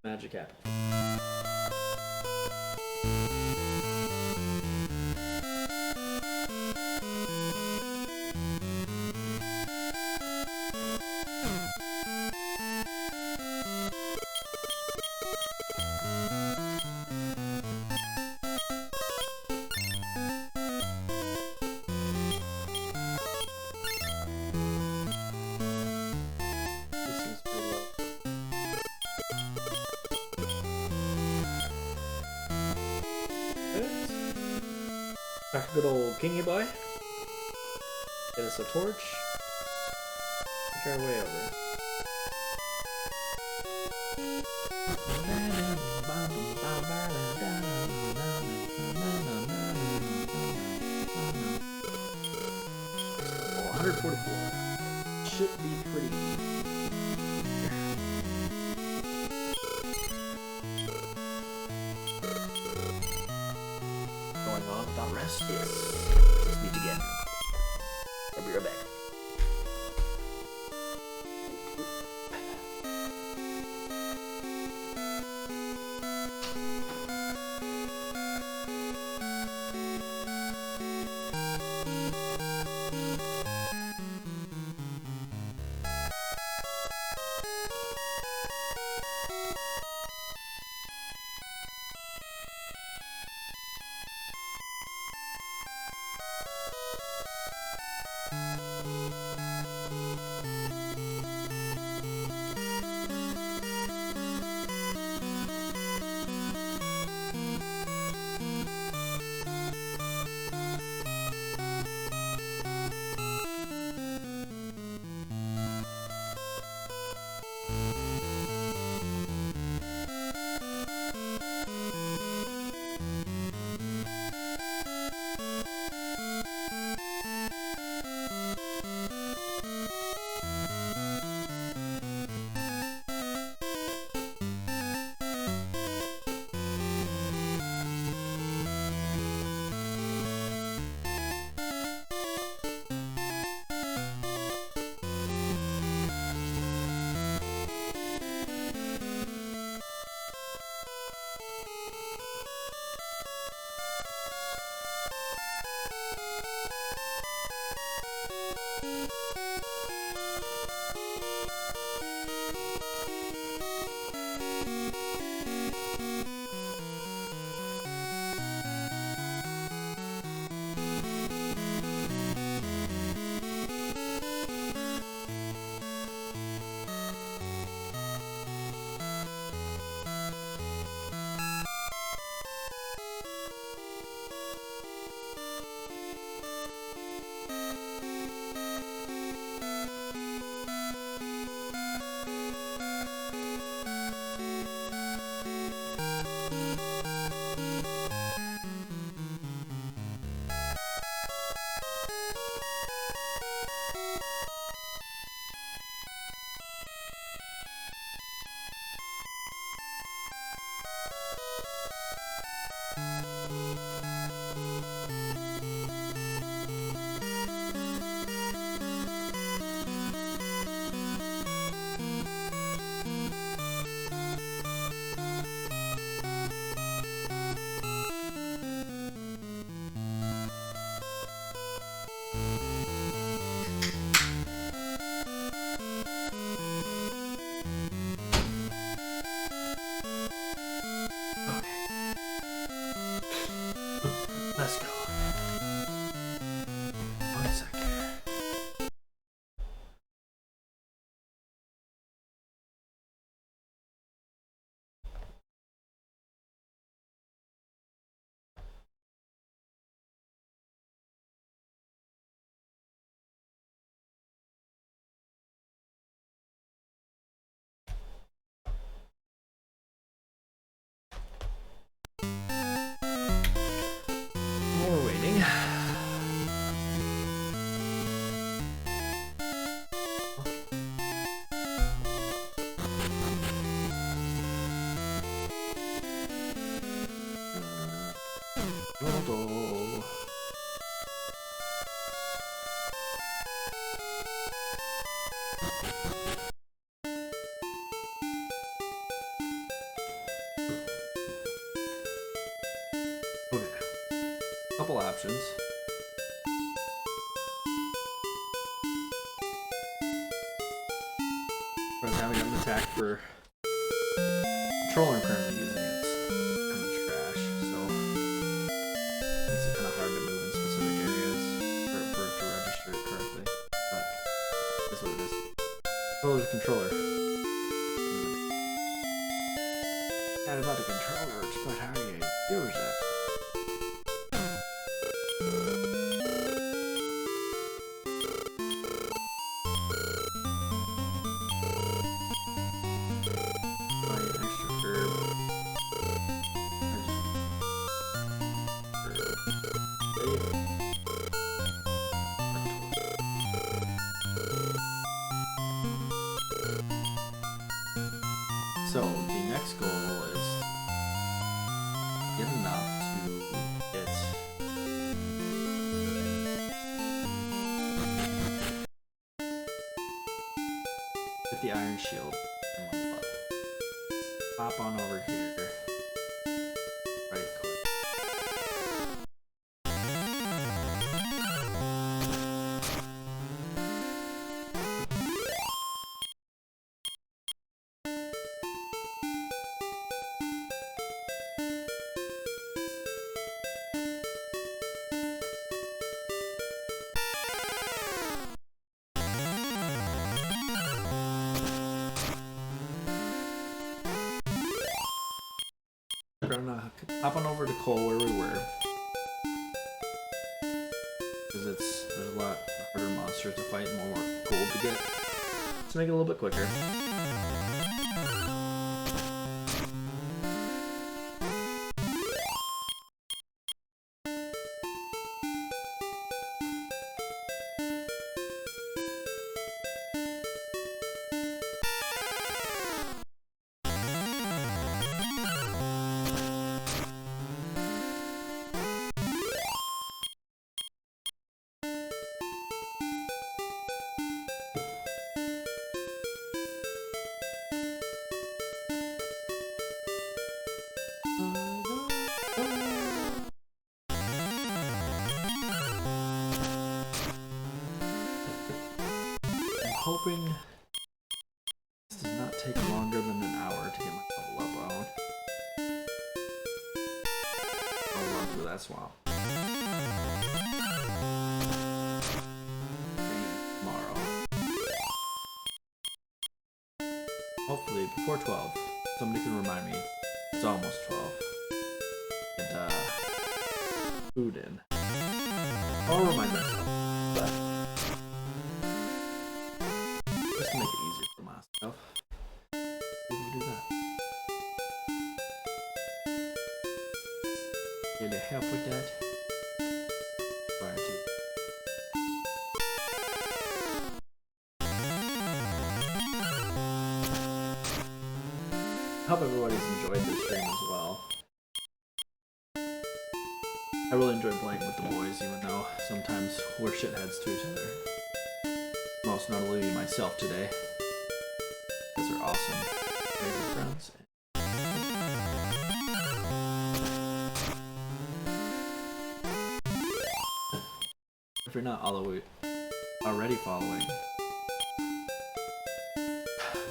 Magic happen. Back to good old Kingy boy. Get us a torch. Make our way over. Oh, 144. Should be pretty. Without rest? Yes. Just meet again. I'll be right back. Let's go. 1 second. We're waiting. Ronaldo. Okay. Couple options. But having an attack for controller I'm currently using, it's kind of trash, so makes it kind of hard to move in specific areas for it to register it correctly. But that's what it is. Controller's a controller. Not about the controller, it's about how you use it. So the next goal is get enough to get the iron shield and level up. Hop on over here. Right click. We're gonna hop on over to Cole where we were. Because there's a lot harder monsters to fight and more gold to get. Let's make it a little bit quicker. that swamp. Tomorrow. Hopefully before 12. Somebody can remind me. It's almost 12. And food in. I'll remind myself. But just to make it easier for myself. We can do that. Will you help with that? Fire too. I hope everybody's enjoyed this stream as well. I really enjoy playing with the boys, even though sometimes we're shitheads to each other. Most notably myself today. You guys are awesome. Amazing friends. If you're not already following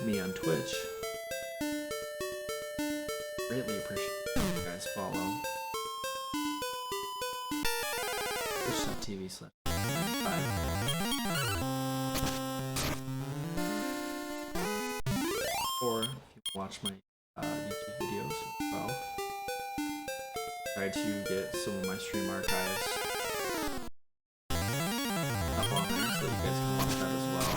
me on Twitch, greatly appreciate if you guys follow. Twitch.tv/5. Or if you watch my YouTube videos as well, try to get some of my stream archives up on there so that you guys can watch that as well.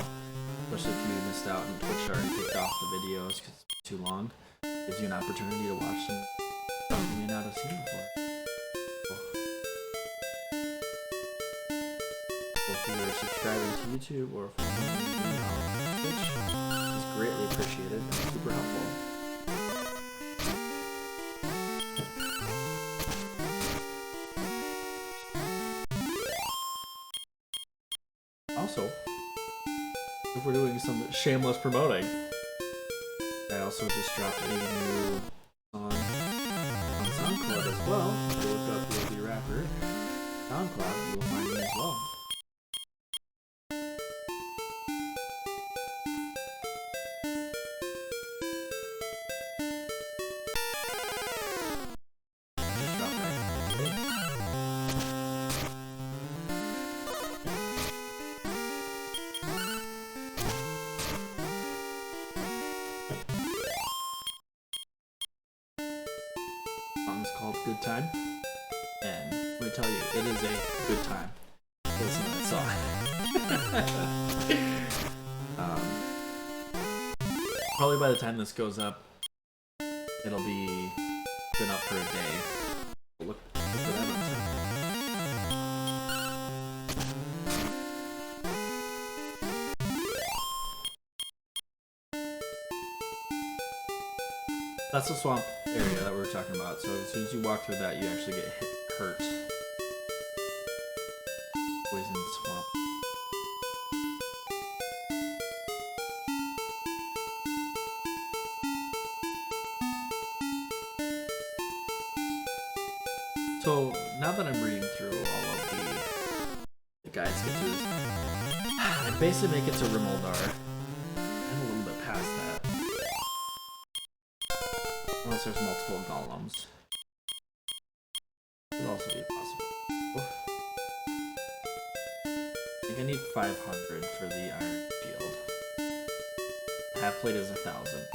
Especially if you missed out and Twitch already kicked off the videos because it's too long. Gives you an opportunity to watch some stuff you may not have seen before. If you're subscribing to YouTube or if you're watching me on Twitch, it's greatly appreciated and super helpful. Also, if we're doing some shameless promoting, I also just dropped a new song on SoundCloud as well. If you look up the rapper SoundCloud, you will find me as well. Just dropped that today. Song's called Good Time, and let me tell you, it is a good time to listen to that song. Probably by the time this goes up, it'll be been up for a day. Look for that on That's the swamp area that we were talking about, so as soon as you walk through that, you actually get hurt. Poison swamp. So, now that I'm reading through all of the guides to get through this, I basically make it to Rimuldar, and a little bit past that. Unless there's multiple golems. Could also be possible. I think I need 500 for the iron shield. Half plate is 1,000.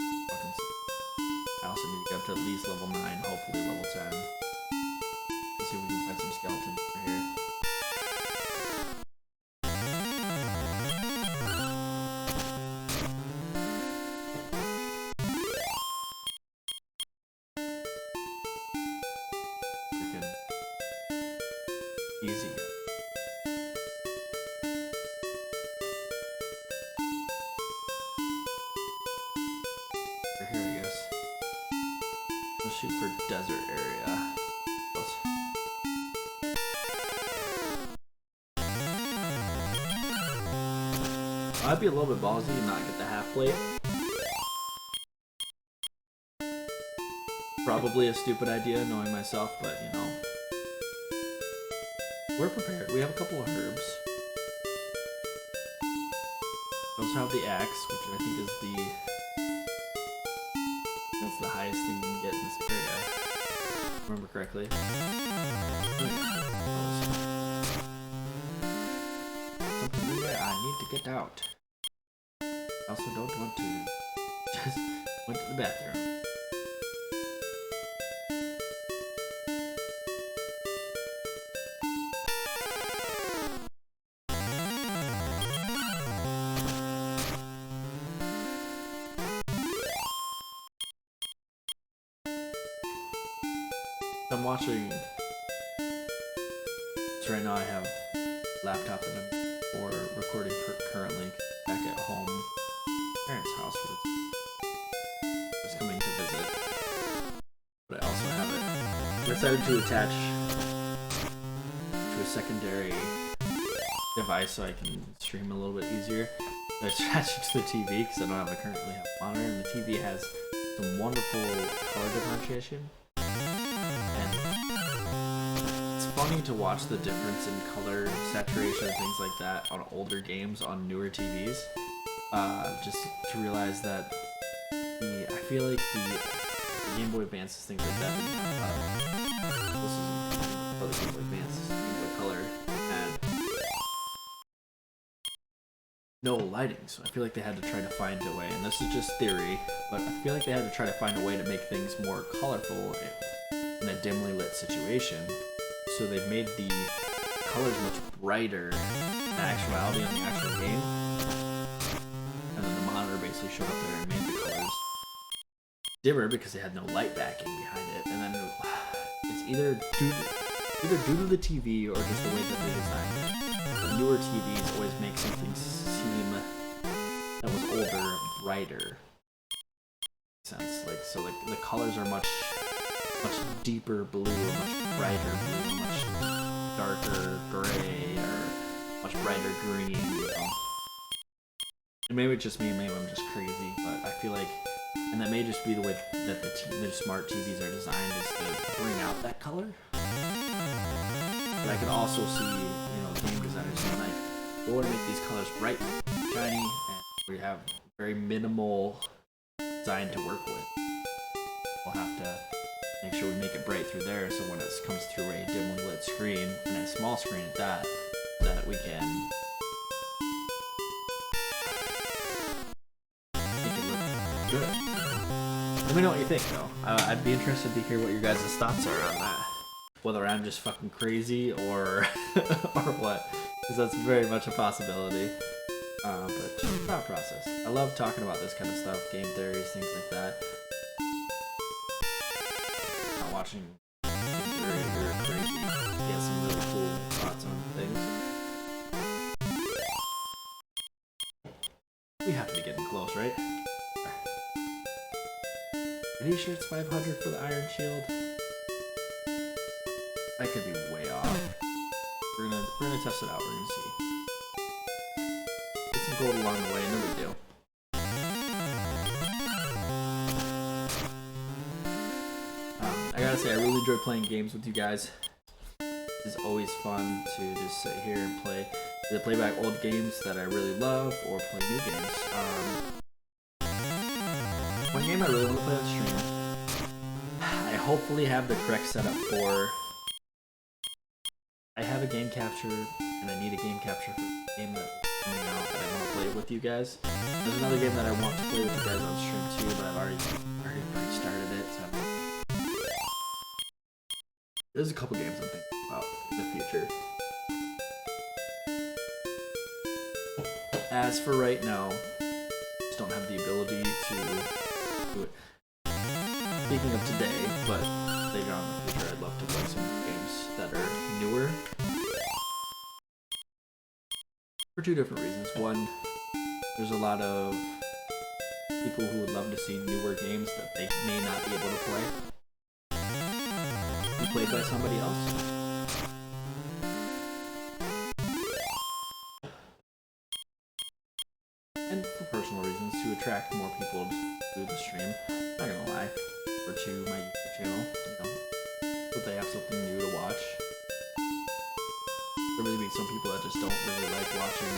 I also need to get up to at least level 9, hopefully level 10. Let's see if we can find some skeletons over here. Easy. Over here, I guess. Let's shoot for desert area. Close. I'd be a little bit ballsy and not get the half plate. Probably a stupid idea, knowing myself, but you know. We're prepared. We have a couple of herbs. We also have the axe, which I think is that's the highest thing you can get in this area. remember correctly. Something in there I need to get out. I also don't want to. Just went to the bathroom. I'm watching. So right now I have a laptop that I'm for recording currently back at home, parents' house, where it's just coming to visit. But I also have it. I decided to attach to a secondary device so I can stream a little bit easier. I attached it to the TV because I don't currently have a monitor, and the TV has some wonderful color differentiation. Funny to watch the difference in color saturation and things like that on older games on newer TVs. Just to realize that I feel like the Game Boy Advances, things like that, this is other Game Boy Advances, Game Boy Color, and no lighting, so I feel like they had to try to find a way, and this is just theory, but I feel like they had to try to find a way to make things more colorful in a dimly lit situation. So they've made the colors much brighter in actuality on the actual game. And then the monitor basically showed up there and made the colors dimmer because they had no light backing behind it. And then it's either due to the TV or just the way that they designed it. The newer TVs always make something seem that was older brighter. Sense so the colors are much deeper blue, much brighter blue, much darker gray, or much brighter green, you know. And maybe it's just me, maybe I'm just crazy, but I feel like, and that may just be the way that the smart TVs are designed, is to bring out that color. But I could also see, game designers being like, we want to make these colors bright, shiny, and we have very minimal design to work with. We'll have to make sure we make it bright through there, so when it comes through a dimly lit screen, and a small screen at that we can make it look good. Let me know what you think, though. I'd be interested to hear what your guys' thoughts are on that. Whether I'm just fucking crazy or or what, because that's very much a possibility. But just thought process. I love talking about this kind of stuff, game theories, things like that. Watching very crazy. He has some really cool thoughts on things. We have to be getting close, right? Are you sure it's 500 for the Iron Shield? I could be way off. We're gonna test it out. We're gonna see. Get some gold along the way. No big deal. I gotta say, I really enjoy playing games with you guys. It's always fun to just sit here and either play back old games that I really love or play new games. One game I really want to play on stream, I hopefully have the correct setup for. I have a game capture, and I need a game capture for the game that's coming out that I want to play with you guys. There's another game that I want to play with you guys on stream too, but I've already started it, so there's a couple games I'm thinking about in the future. As for right now, just don't have the ability to do it. Speaking of today, but later on in the future, I'd love to play some games that are newer. For two different reasons. One, there's a lot of people who would love to see newer games that they may not be able to play. Played by somebody else. And for personal reasons, to attract more people to the stream. Not gonna lie. Or to my YouTube channel, so they have something new to watch. There may be some people that just don't really like watching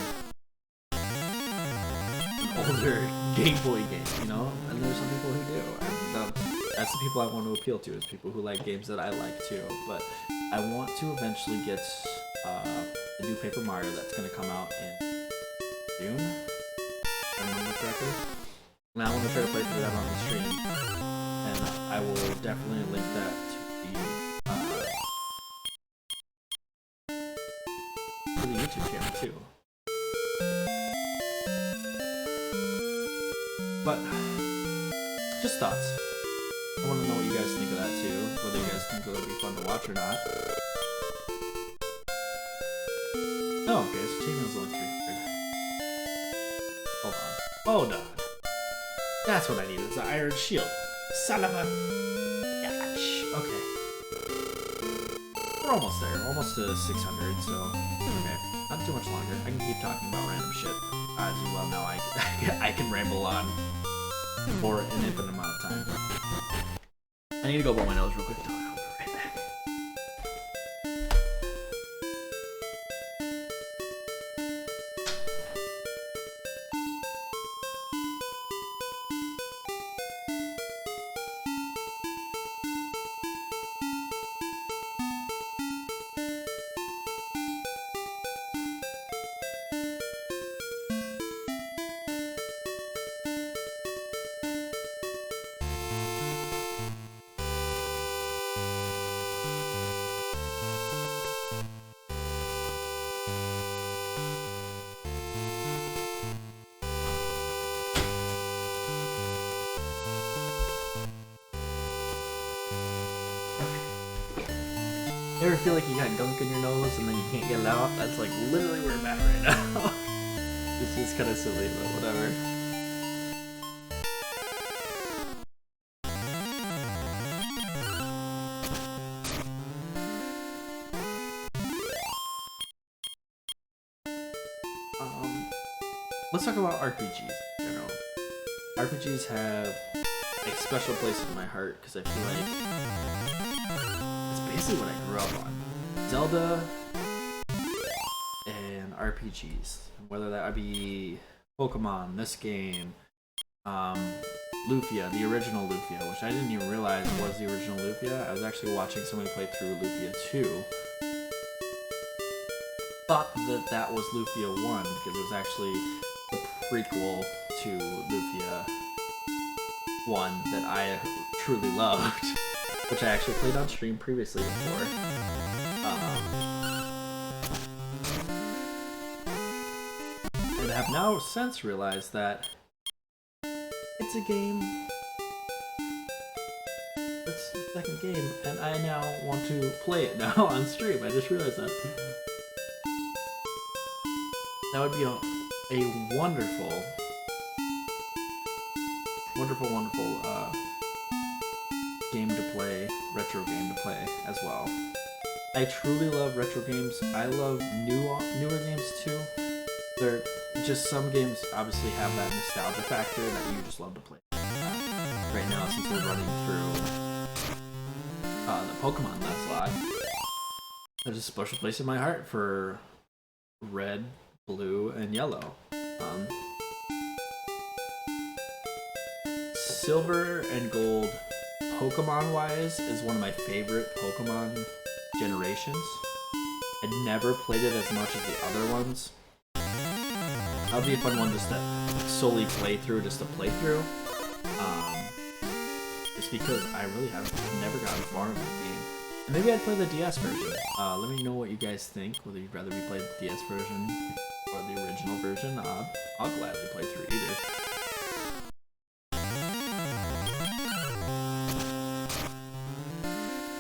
an older Game Boy game, and there's some people who do. I That's the people I want to appeal to, is people who like games that I like too. But I want to eventually get the new Paper Mario that's going to come out in June, if I remember correctly. And I want to try to play through that on the stream. And I will definitely link that to the YouTube channel too. But just thoughts. I want to know what you guys think of that too. Whether you guys think it'll be fun to watch or not. Oh, okay, so Chainmail's only 300. Hold on. That's what I need, is the Iron Shield. Son of a... Gosh. Okay. We're almost there. Almost to 600, so... Okay. Not too much longer. I can keep talking about random shit. As you well know, I can ramble on for an infinite amount of time. I need to go blow my nose real quick. I'll be right back. You ever feel like you got gunk in your nose and then you can't get it out? That's like literally where I'm at right now. This is kind of silly, but whatever. Let's talk about RPGs in general. RPGs have a special place in my heart because I feel like basically what I grew up on. Zelda and RPGs. Whether that would be Pokemon, this game, Lufia, the original Lufia, which I didn't even realize was the original Lufia. I was actually watching somebody play through Lufia 2. Thought that was Lufia 1 because it was actually the prequel to Lufia 1 that I truly loved. Which I actually played on stream previously before. And have now since realized that it's a game. It's the second game, and I now want to play it now on stream. I just realized that. That would be a wonderful, game to play, retro game to play as well. I truly love retro games. I love newer games too. They're just, some games obviously have that nostalgia factor that you just love to play. Right now, since we're running through the Pokemon Nuzlocke, there's a special place in my heart for red, blue, and yellow. Silver and gold, Pokemon-wise, is one of my favorite Pokemon generations. I never played it as much as the other ones. That would be a fun one just to solely play through, just to play through. Just because I really have never gotten far in the game. And maybe I'd play the DS version. Let me know what you guys think, whether you'd rather me play the DS version or the original version. I'll gladly play through either.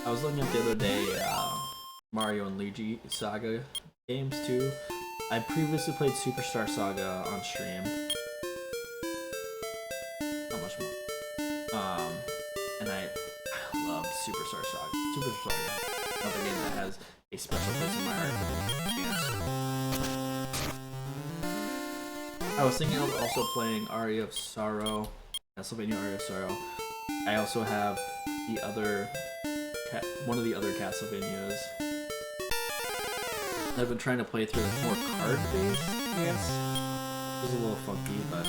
I was looking up the other day, Mario and Luigi Saga games too. I previously played Superstar Saga on stream. Not much more. And I loved Superstar Saga. Superstar Saga, another game that has a special place in my heart for the I was thinking of also playing Aria of Sorrow, Castlevania Aria of Sorrow. I also have the other, one of the other Castlevanias. I've been trying to play through the more card-based, I guess. It was a little funky, but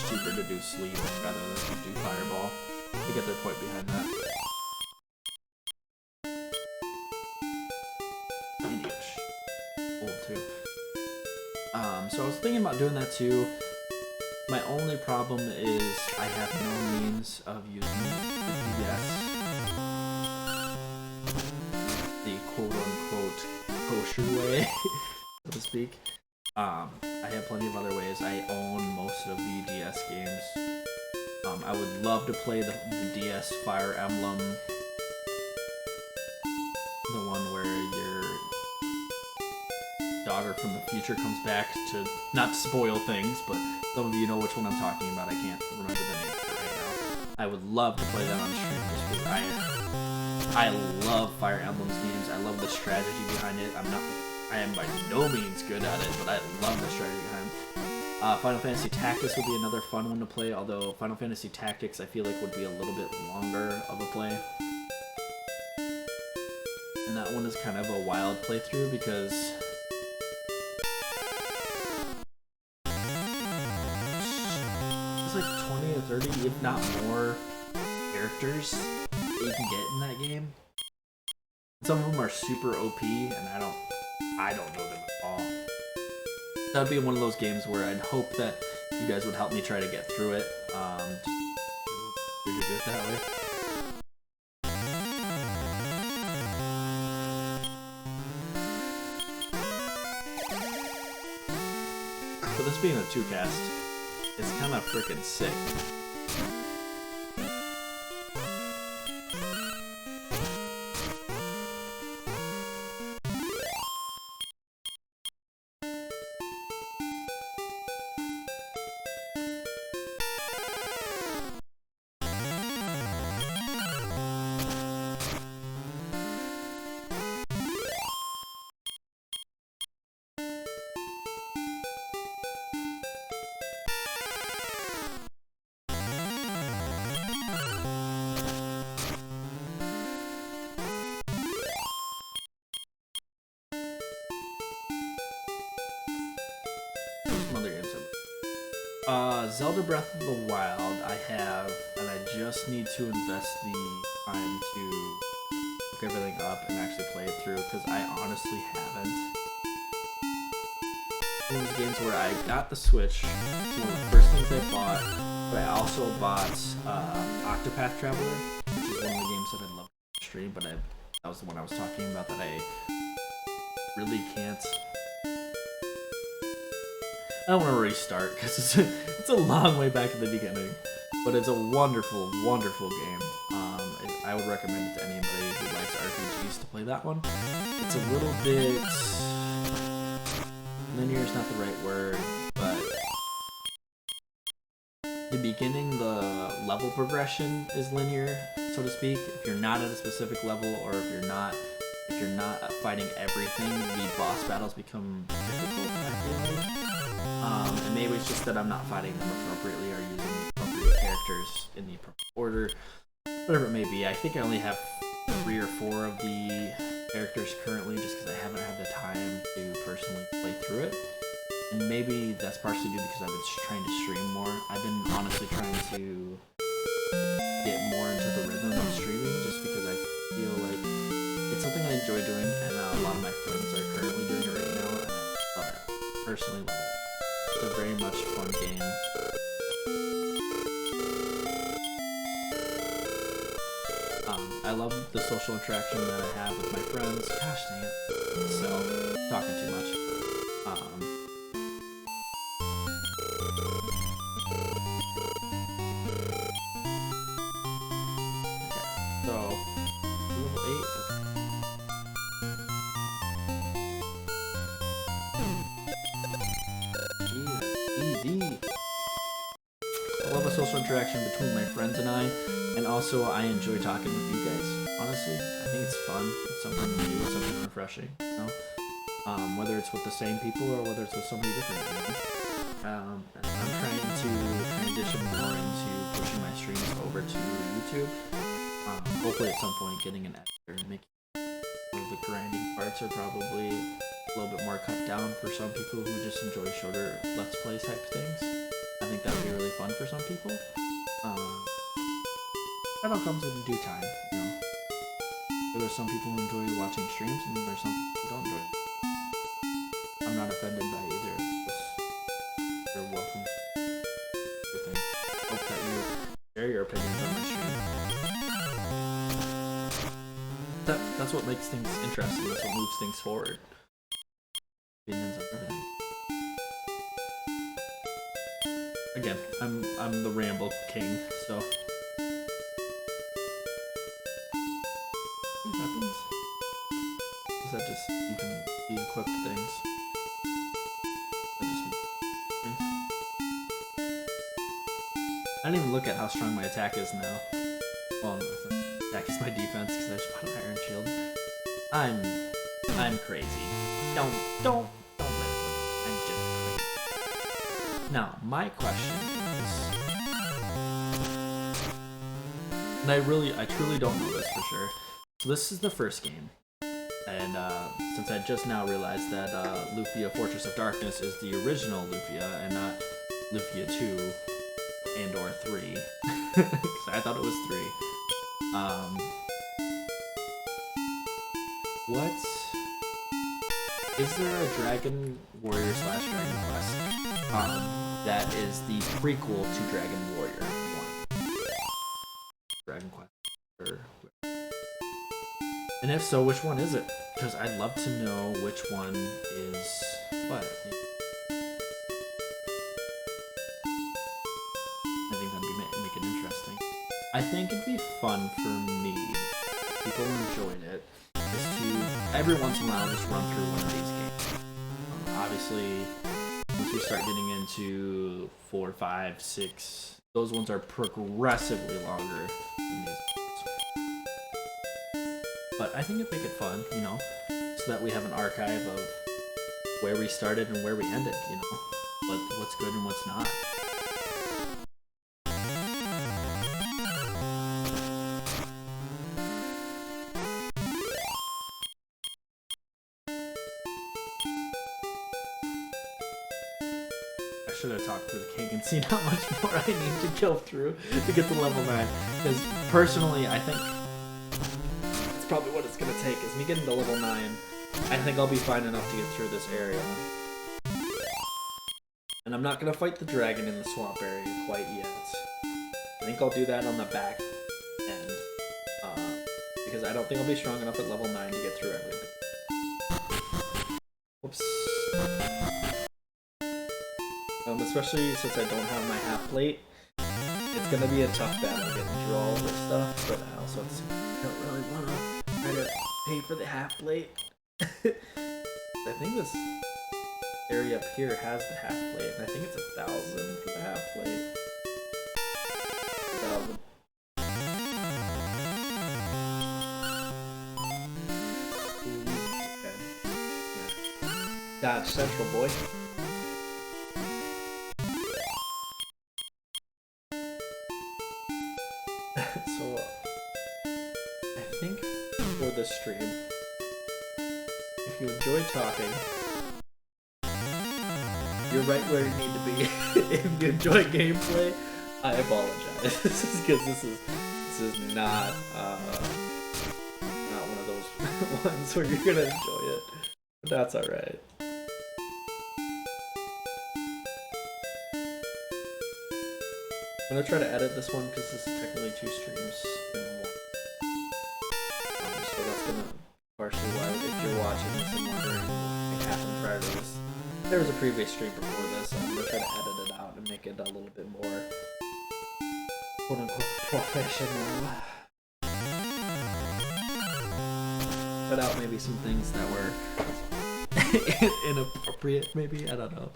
cheaper to do Sleep rather than to do Fireball. They get their point behind that. Old too. So I was thinking about doing that too. My only problem is I have no means of using the DS, the quote-unquote kosher way, so to speak. I have plenty of other ways. I own most of the DS games. I would love to play the DS Fire Emblem, the one where your daughter from the future comes back to, not to spoil things, but some of you know which one I'm talking about. I can't remember the name of it right now. I would love to play that on stream just because I love Fire Emblem's games. I love the strategy behind it. I am by no means good at it, but I love the strategy behind it. Final Fantasy Tactics would be another fun one to play, although Final Fantasy Tactics I feel like would be a little bit longer of a play. And that one is kind of a wild playthrough because it's like 20 or 30, if not more, characters that you can get in that game. Some of them are super OP, and I don't know them at all. That would be one of those games where I'd hope that you guys would help me try to get through it. Just do it that way. For this being a 2-cast, it's kind of freaking sick. Zelda Breath of the Wild I have, and I just need to invest the time to look everything up and actually play it through, because I honestly haven't. One of those games where I got the Switch, it's one of the first things I bought, but I also bought Octopath Traveler, which is one of the games that I love to stream, but that was the one I was talking about that I really can't. I don't want to restart because it's a long way back at the beginning, but it's a wonderful, wonderful game. I would recommend it to anybody who likes RPGs to play that one. It's a little bit linear is not the right word, but the beginning, the level progression is linear, so to speak. If you're not at a specific level, or if you're not fighting everything, the boss battles become difficult, I feel like. And maybe it's just that I'm not fighting them appropriately or using the appropriate characters in the appropriate order. Whatever it may be. I think I only have 3 or 4 of the characters currently just because I haven't had the time to personally play through it. And maybe that's partially due because I've been trying to stream more. I've been honestly trying to get more into the rhythm of streaming just because I feel like it's something I enjoy doing, and a lot of my friends are currently doing it right now, and I love it. Personally love it. It's a very much fun game. I love the social interaction that I have with my friends. Gosh dang it. So, talking too much. Okay, so, level 8. Easy. I love a social interaction between my friends and also I enjoy talking with you guys, honestly. I think it's fun, it's something new, it's something refreshing, you know? Whether it's with the same people or whether it's with somebody different, you know? I'm trying to transition more into pushing my streams over to YouTube. Hopefully at some point getting an editor and making the grinding parts are probably a little bit more cut down for some people who just enjoy shorter Let's Play type things. I think that would be really fun for some people. That all comes in due time, you know. There's some people who enjoy watching streams, and there's some people who don't enjoy it. I'm not offended by either of those. You're welcome. Everything. Hope that you share your opinions on my stream. That's what makes things interesting. That's what moves things forward. Opinions on everything. Again, I'm the ramble king, so. Weapons? Is that just you can equip things? That just things? I didn't even look at how strong my attack is now. Well, attack is my defense because I just bought an iron shield. I'm crazy. Don't let me. I'm just crazy. Now, my question is, and I truly don't know this for sure. So this is the first game, and since I just now realized that Lufia Fortress of Darkness is the original Lufia and not Lufia 2 and or 3, because I thought it was 3. What is there a Dragon Warrior / Dragon Quest that is the prequel to Dragon Warrior 1? Dragon Quest or and if so, which one is it? Because I'd love to know which one is what. I think that'd make it interesting. I think it'd be fun for me, if people enjoyed it, is to every once in a while just run through one of these games. Obviously, once we start getting into 4, 5, 6, those ones are progressively longer than these. But I think it'd make it fun, you know, so that we have an archive of where we started and where we ended, you know, what's good and what's not. I should have talked to the king and seen how much more I need to go through to get to level 9, because personally, I think probably what it's gonna take is me getting to level 9. I think I'll be fine enough to get through this area. And I'm not gonna fight the dragon in the swamp area quite yet. I think I'll do that on the back end. Because I don't think I'll be strong enough at level 9 to get through everything. Whoops. Especially since I don't have my half plate. It's gonna be a tough battle getting through all this stuff, but I also don't really wanna try to pay for the half plate. I think this area up here has the half plate, and I think it's 1,000 for the half plate. 1,000. Dodge Central, boy. So, I think for this stream, if you enjoy talking, you're right where you need to be. If you enjoy gameplay, I apologize. Because this is not one of those ones where you're gonna enjoy it. But that's alright. I'm gonna try to edit this one because this is technically 2 streams in one. So that's gonna partially why, if you're watching this and wondering what happened prior to this, there was a previous stream before this, so I'm gonna try to edit it out and make it a little bit more quote unquote professional. Cut out maybe some things that were inappropriate, maybe, I don't know.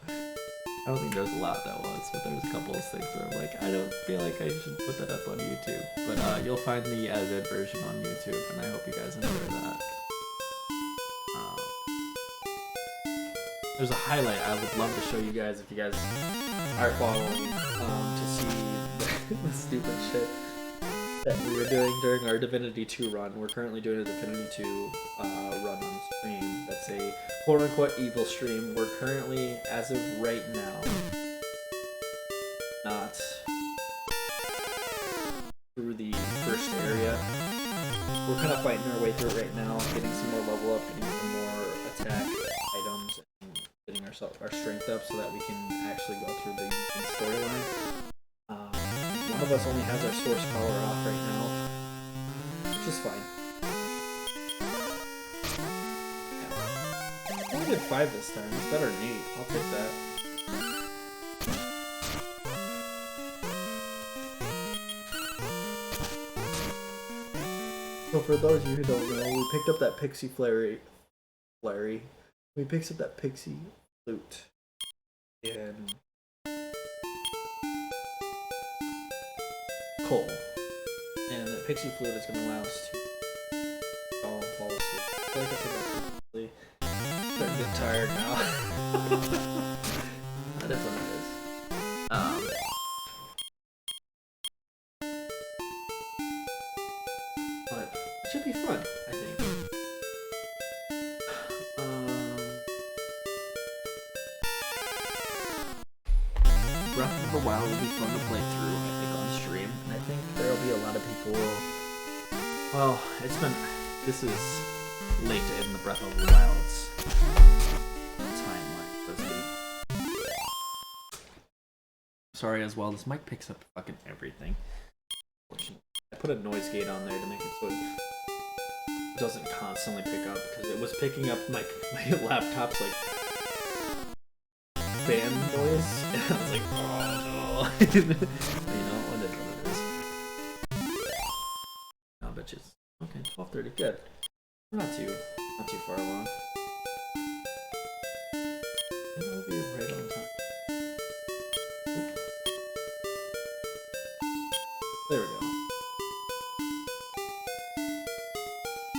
I don't think there's a lot that was, but there was a couple of things where I'm like, I don't feel like I should put that up on YouTube. But you'll find the edited version on YouTube, and I hope you guys enjoy that. There's a highlight I would love to show you guys if you guys are following to see the stupid shit that we were doing during our Divinity 2 run. We're currently doing a Divinity 2 run on stream. That's a quote-unquote evil stream. We're currently, as of right now, area. We're kind of fighting our way through it right now, getting some more level up, getting some more attack items, and getting our strength up so that we can actually go through the main storyline. One of us only has our source power off right now, which is fine. I only did 5 this time. It's better than 8. I'll take that. So for those of you who don't know, we picked up that Pixie Flurry. We picked up that Pixie Flute in Coal. And that Pixie Flute is going to allow us to fall asleep. I feel like I said that previously. I'm starting to get tired now. That is what it is. But it should be fun, I think. Breath of the Wild will be fun to play through, I think, on stream. And I think there'll be a lot of people. Well, this is late in the Breath of the Wild's timeline, so to speak. Sorry as well, this mic picks up fucking everything. Fortunately, I put a noise gate on there to make it so it doesn't constantly pick up, because it was picking up my laptop's like fan noise, and I was like, oh no. You know, what it is. Oh, bitches. Okay, 12:30, good. We're not too far along. I think we'll be right on time. Oop. There we go.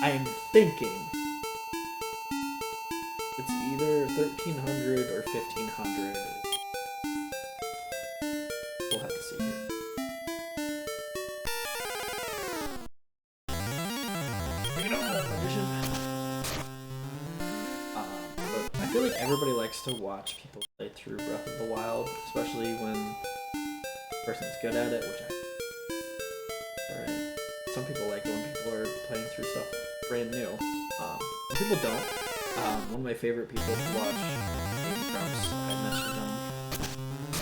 I'm thinking it's either 1300 or 1500. We'll have to see here. Bring it on, vision. But I feel like everybody likes to watch people play through Breath of the Wild, especially when the person's good at it, which some people like it when people are playing through stuff brand new. Some people don't. One of my favorite people to watch, Game Grumps, I mentioned him.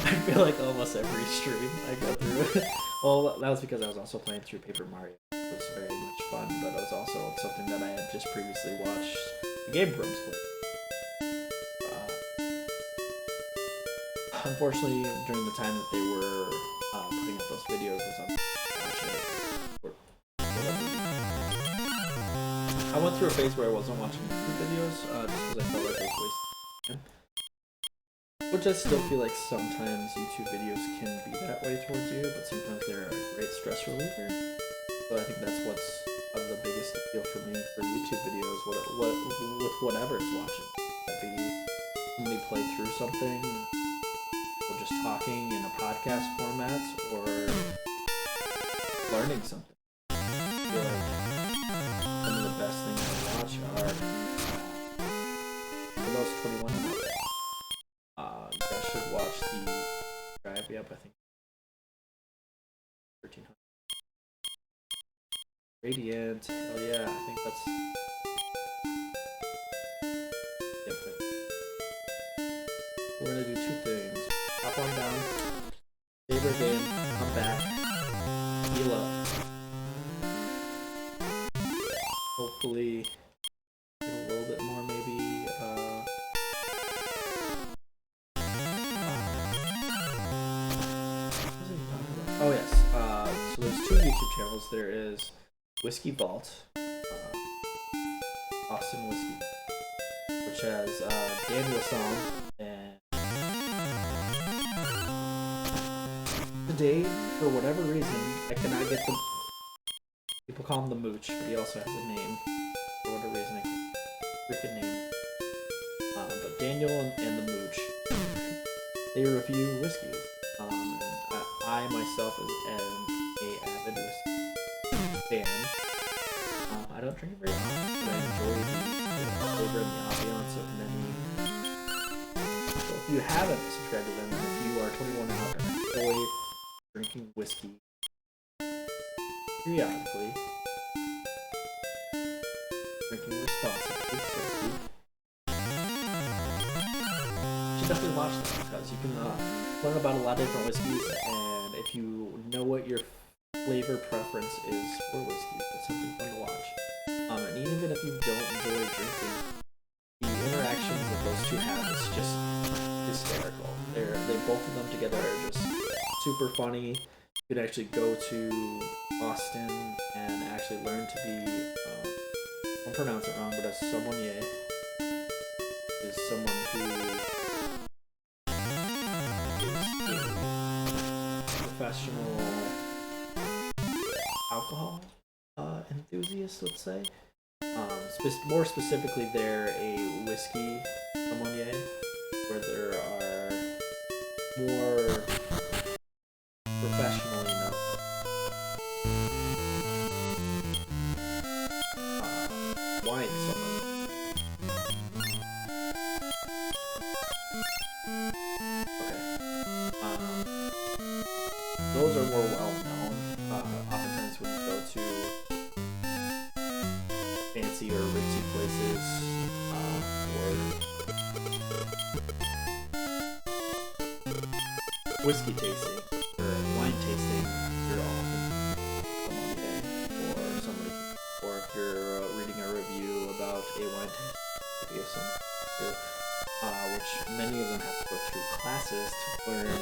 I feel like almost every stream I go through. Well, that was because I was also playing through Paper Mario. It was very much fun, but it was also something that I had just previously watched the Game Grumps play. Unfortunately, during the time that they were putting up those videos, I was watching it. I went through a phase where I wasn't watching YouTube videos, just because I felt like I was wasting time. Which I still feel like sometimes YouTube videos can be that way towards you, but sometimes they're a great stress reliever. So I think that's what's the biggest appeal for me for YouTube videos, with whatever it's watching. That'd be somebody play through something, or just talking in a podcast format, or learning something. I feel like some of the best things to watch are for those 21 and up. You guys should watch the Drive Me Up, I think 1300. Radiant, hell yeah, I think that's we're gonna do 2 things. Hop on down, save our game, come back, heal up. Hopefully get a little bit more maybe oh yes, so there's 2 YouTube channels. There is Whiskey Vault, Austin Whiskey, which has Daniel Song, and today, for whatever reason, I cannot get the people call him the Mooch, but he also has a name. For whatever reason, I can't freaking name. But Daniel and the Mooch, they review whiskeys. And I myself am a avid whiskey fan. I don't drink it very often, but I enjoy the flavor and the ambiance of many. So if you haven't subscribed to them, and if you are 21 and up and enjoy drinking whiskey, periodically. Drinking responsibly, so to speak. You should definitely watch them because you can learn about a lot of different whiskeys, and if you know what your flavor preference is for whiskey, it's something fun to watch. And even if you don't enjoy drinking, the interactions that those two have is just hysterical. They both of them together are just super funny. You could actually go to Austin and actually learn to be, I'll pronounce it wrong, but a sommelier is someone who is a professional alcohol enthusiast, let's say. More specifically, they're a whiskey sommelier, where there are more professionally known wine sommelier. Okay. Those are more well known. Oftentimes when you go to fancy or ritzy places, or whiskey tasting or wine tasting, you're often sommelier or somebody, or if you're reading a review about a wine tasting, maybe of some, which many of them have to go through classes to learn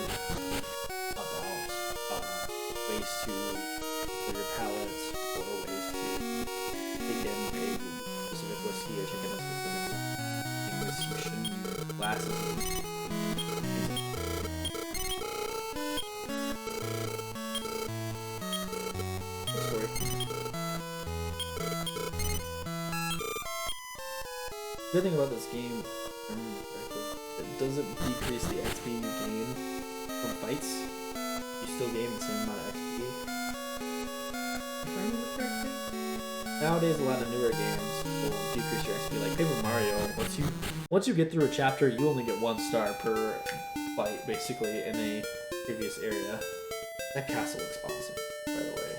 about ways to for your palate, or ways to take in a specific whiskey or take in a specific English classes. The good thing about this game, if I remember correctly, it doesn't decrease the XP you gain from fights. You still gain the same amount of XP. If I remember correctly. Nowadays, a lot of newer games will decrease your XP. Like Paper Mario, once you get through a chapter, you only get 1 star per fight, basically, in a previous area. That castle looks awesome, by the way.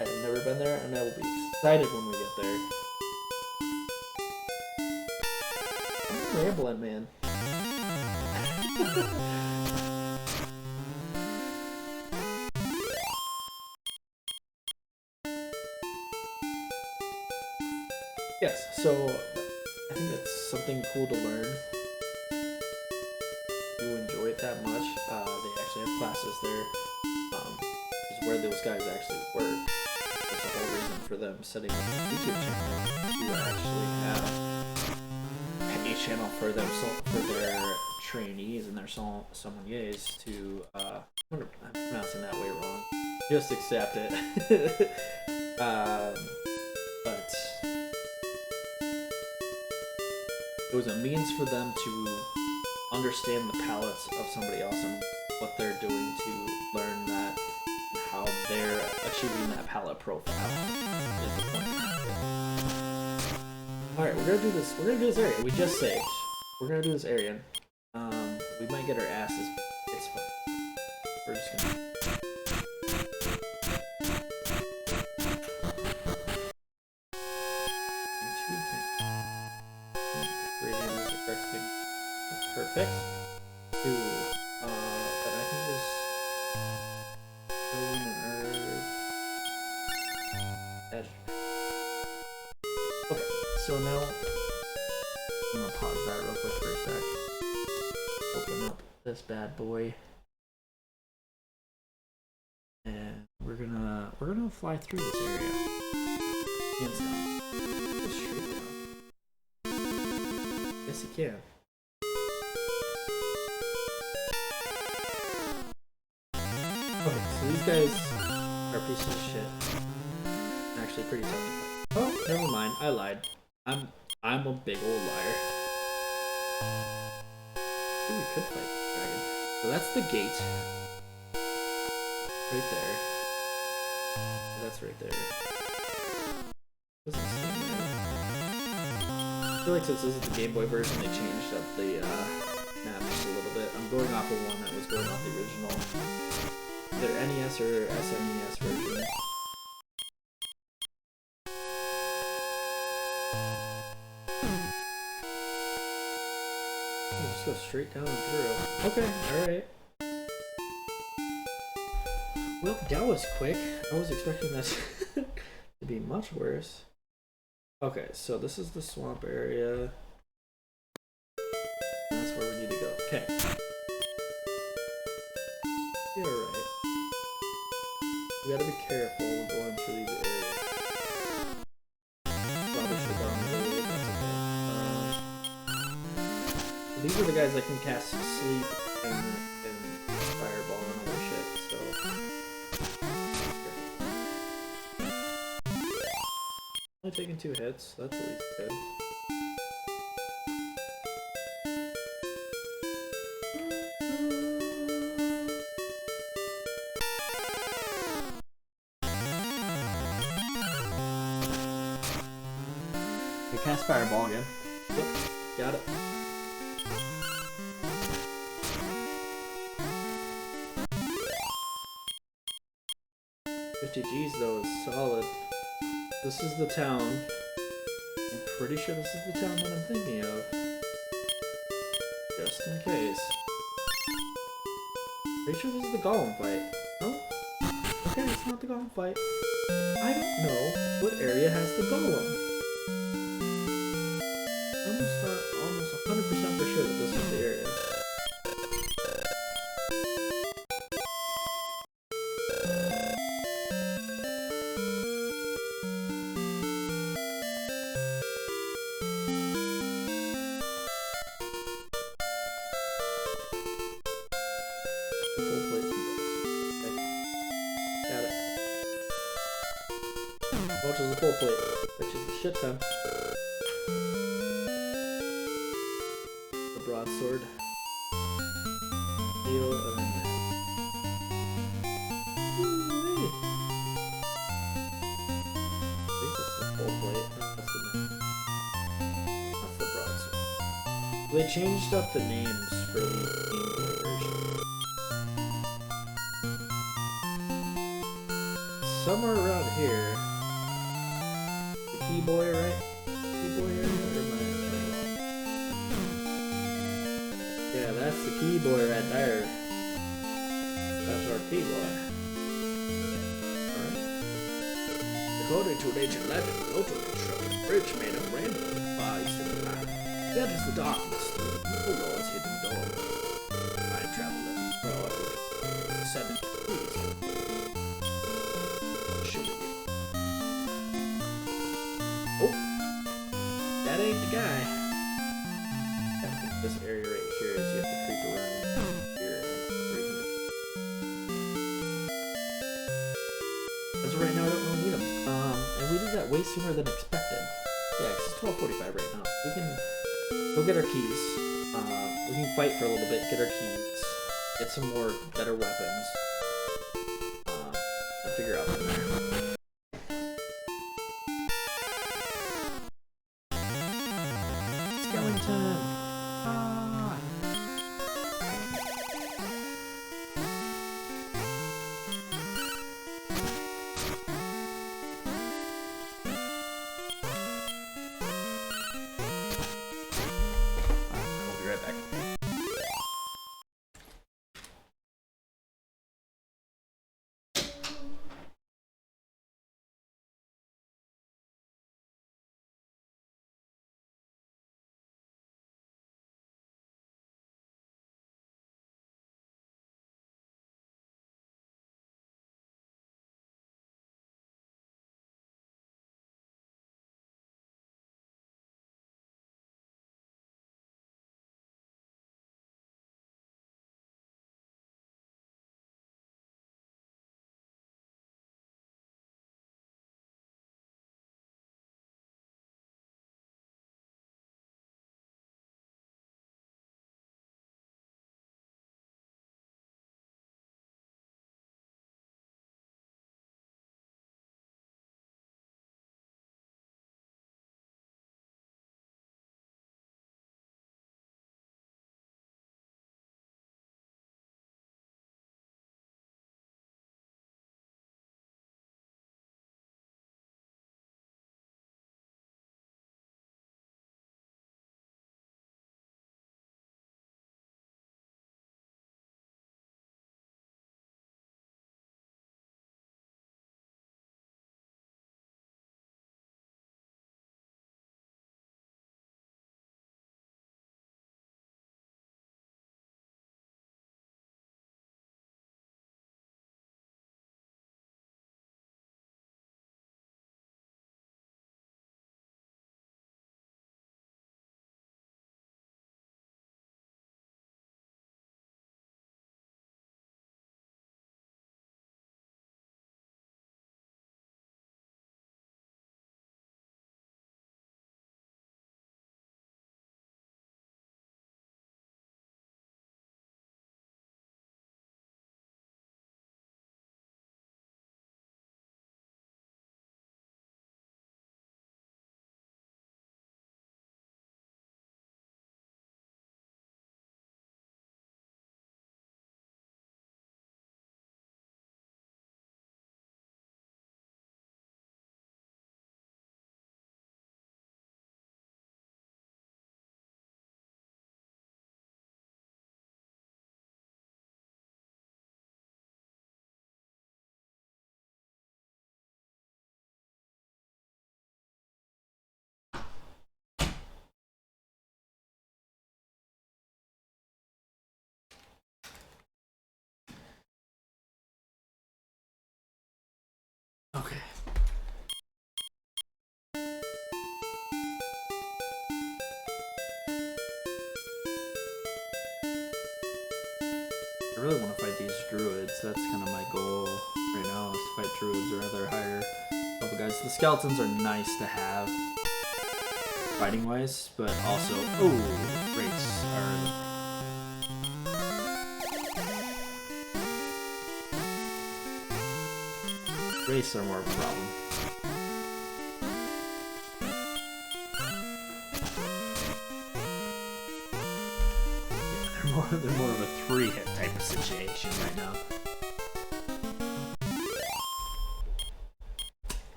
I have never been there, and I will be excited when we get there. I'm rambling, man. Yes, so I think that's something cool to learn. You enjoy it that much. They actually have classes there, which is where those guys actually work. That's the whole reason for them setting up a YouTube channel. You actually have a channel for them, for their trainees and their sommeliers to. I'm pronouncing that way wrong. Just accept it. But it was a means for them to understand the palates of somebody else and what they're doing to learn that and how they're achieving that palate profile is the point. Alright, we're gonna do this. We're gonna do this area. We just saved. We're gonna do this area. We might get our asses. It's fine. We're just gonna. Perfect. But I can just go in and edge. Okay, so now I'm gonna pause that real quick for a sec. Open up this bad boy, and we're gonna fly through this area. Hands down. Just straight down. Yes, you can. Okay, so these guys are pieces of shit. Actually pretty tough to fight. Oh, never mind. I lied. I'm a big old liar. Ooh, we could fight the dragon. So that's the gate. Right there. That's right there. Doesn't seem right. I feel like since this is the Game Boy version, they changed up the map just a little bit. I'm going off of one that was going off the original. Either NES or SNES version. go straight down and through. Okay, alright. Well, that was quick. I was expecting that to be much worse. Okay, so this is the swamp area. That's where we need to go. Okay. Yeah, alright. We gotta be careful going through these areas. Probably should have gone the other way, that's okay. These are the guys that can cast sleep and fireball and other shit, so. Only taking 2 hits, that's at least good. We cast fireball again. Yep, got it. $50 though is solid. This is the town. I'm pretty sure this is the town that I'm thinking of. Just in case. Pretty sure this is the golem fight. No? Okay, it's not the golem fight. I don't know what area has the golem. Almost 100% for sure that this is the area. Full plate. Okay. Got it. How much is a full plate? Which is a shit ton. The broadsword. Deal and then that. Ooh-wee. I think this is the full plate. That's the broadsword. They changed up the names for the Game Boy version. Somewhere around here. The Key Boy, right? Key Boy area? Or am I wrong? Yeah, that's the Key Boy right there. That's our Key Boy. Alright. According to legend, Loto constructed a bridge made of rainbow that far east of the land. That is the darkness through the evil lord's hidden door. Time traveler, for 7 degrees. Oh, that ain't the guy. I think this area right here is you have to creep around here and right here. As of right now, I don't really need them. And we did that way sooner than expected. Yeah, 'cause it's 12:45 right now. We can go get our keys. We can fight for a little bit, get our keys, get some more better weapons, and figure out from there. Skeleton! Ah! I'll be right back. Okay. I really want to fight these druids. That's kind of my goal right now, is to fight druids or other higher level guys. The skeletons are nice to have fighting wise, but also, rates are more of a problem. They're more of a 3-hit type of situation right now.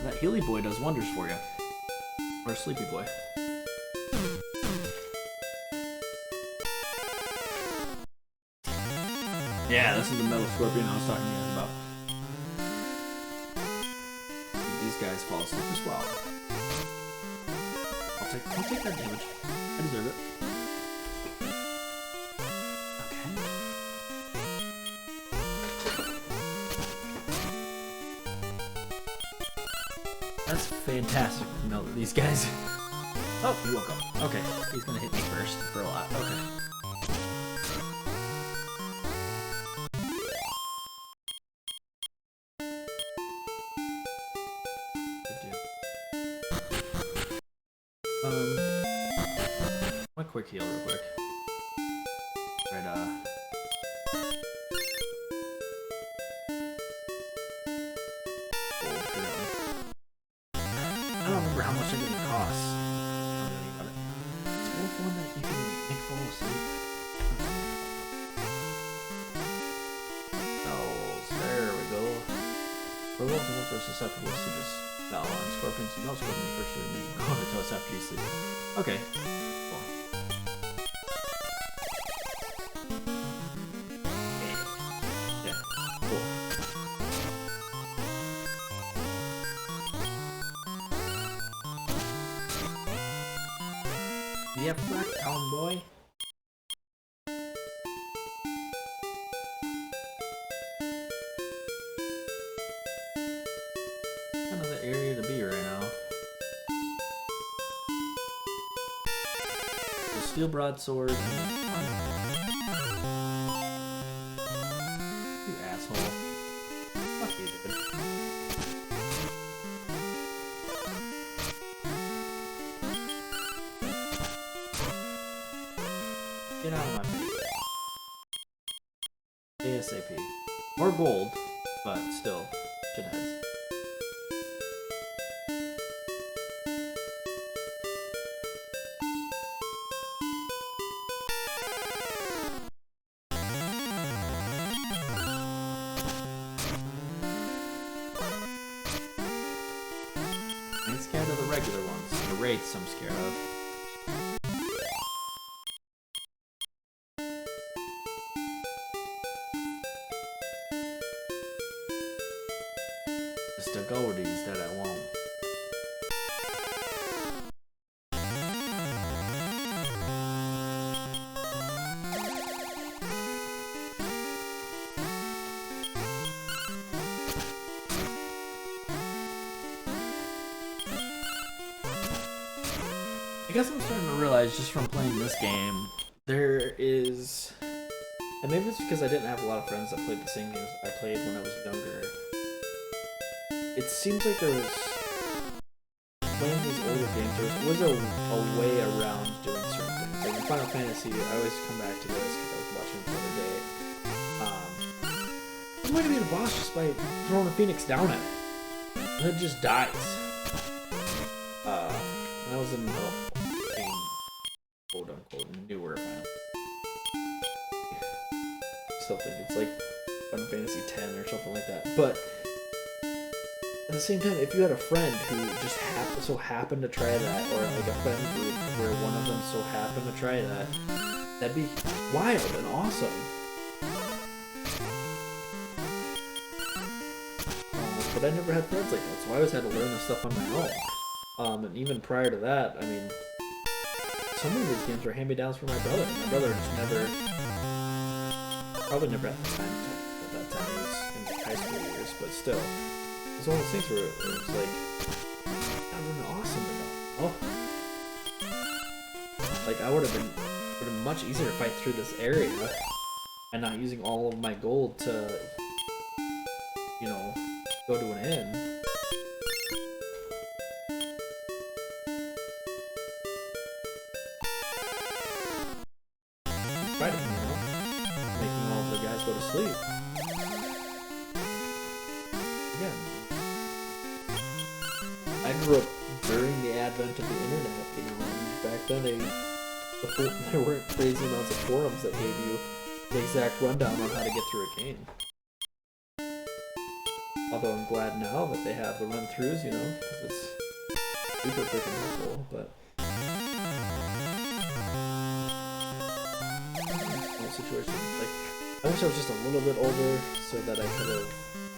That Healy Boy does wonders for you. Or Sleepy Boy. Yeah, this is the Metal Scorpion I was talking to you guys about. These guys fall asleep as well. I'll take that damage. I deserve it. That's fantastic to know that these guys... Oh, he woke up. Okay, he's gonna hit me first for a lot. Okay. One quick heal real quick. Right, gold currently. I don't remember how much anything costs. It's worth one that you can make fall asleep. Bells, there we go. For those of us who are susceptible to this bell and scorpions, no scorpions for sure make comatose after you sleep. Okay. Cool. Yeah, cool. Yep, Black Town Boy. Kind of the area to be right now. The Steel Broadsword. You asshole. Fuck you, dude. Get out of my face. ASAP. More gold, but still, shitheads. I ain't scared of the regular ones. The wraiths I'm scared of. It's the goldies that I want. I guess I'm starting to realize just from playing this game, there is, and maybe it's because I didn't have a lot of friends that played the same games I played when I was younger. It seems like there was, playing these older games, there was always a way around doing certain things. Like in Final Fantasy, I always come back to this because I was watching it the other day. There's a way to beat a boss just by throwing a phoenix down at it. And it just dies. That was in the quote-unquote newer Final Fantasy. Still think it's like Final Fantasy X or something like that. But at the same time, if you had a friend who just so happened to try that, or like a friend group where one of them so happened to try that, that'd be wild and awesome. But I never had friends like that, so I always had to learn this stuff on my own. And even prior to that, I mean, some of these games were hand-me-downs from my brother. My brother just probably never had the time to, at that time. He was in high school years, but still. It's one of those things where it was like, that would have been awesome to know. Like, it would have been much easier to fight through this area and not using all of my gold to, you know, go to an inn. Fighting, you know? Making all the guys go to sleep. Again, I grew up during the advent of the internet, you know, and back then there weren't crazy amounts of forums that gave you the exact rundown on how to get through a game. Although I'm glad now that they have the run-throughs, you know, because it's super freaking helpful, but situation. Like, I wish I was just a little bit older so that I could have,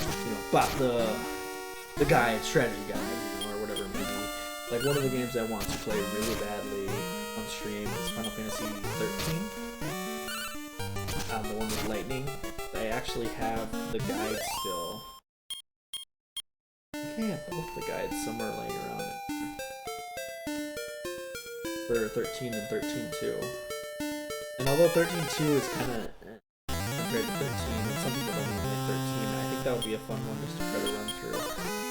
you know, bought the guide, strategy guide, you know, or whatever it may be. Like, one of the games I want to play really badly on stream is Final Fantasy 13. The one with lightning. I actually have the guide still. I think I have both the guides somewhere laying around for 13 and 13-2. And although 13-2 is kind of compared to 13, and some people don't even like 13, I think that would be a fun one just to try to run through.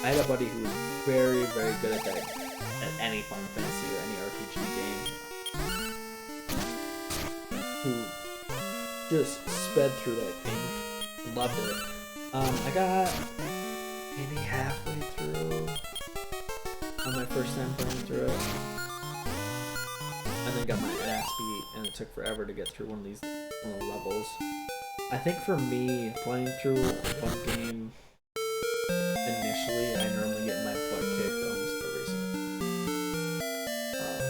I had a buddy who was very, very good at that, at any Final Fantasy or any RPG game, who just sped through that game, loved it. I got maybe halfway through on my first time playing through it. And then got my ass beat, and it took forever to get through one of the levels. I think for me, playing through one game initially, I normally get my butt kicked almost every single time.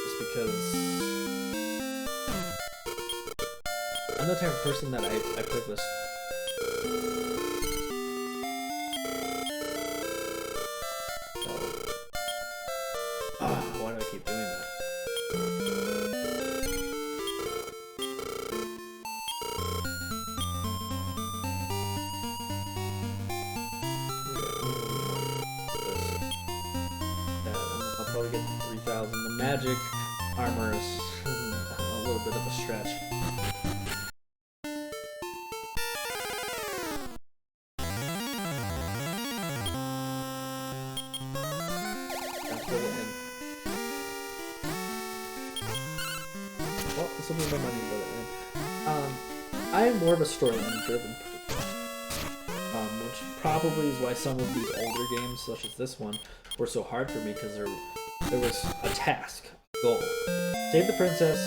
Just because I'm the type of person that I play this. Why do I keep doing that? I'll probably get 3,000. The magic armor is a little bit of a stretch. Well, this will be my money in. I am more of a storyline driven person, which probably is why some of these older games, such as this one, were so hard for me, because there was a task, goal. Save the princess,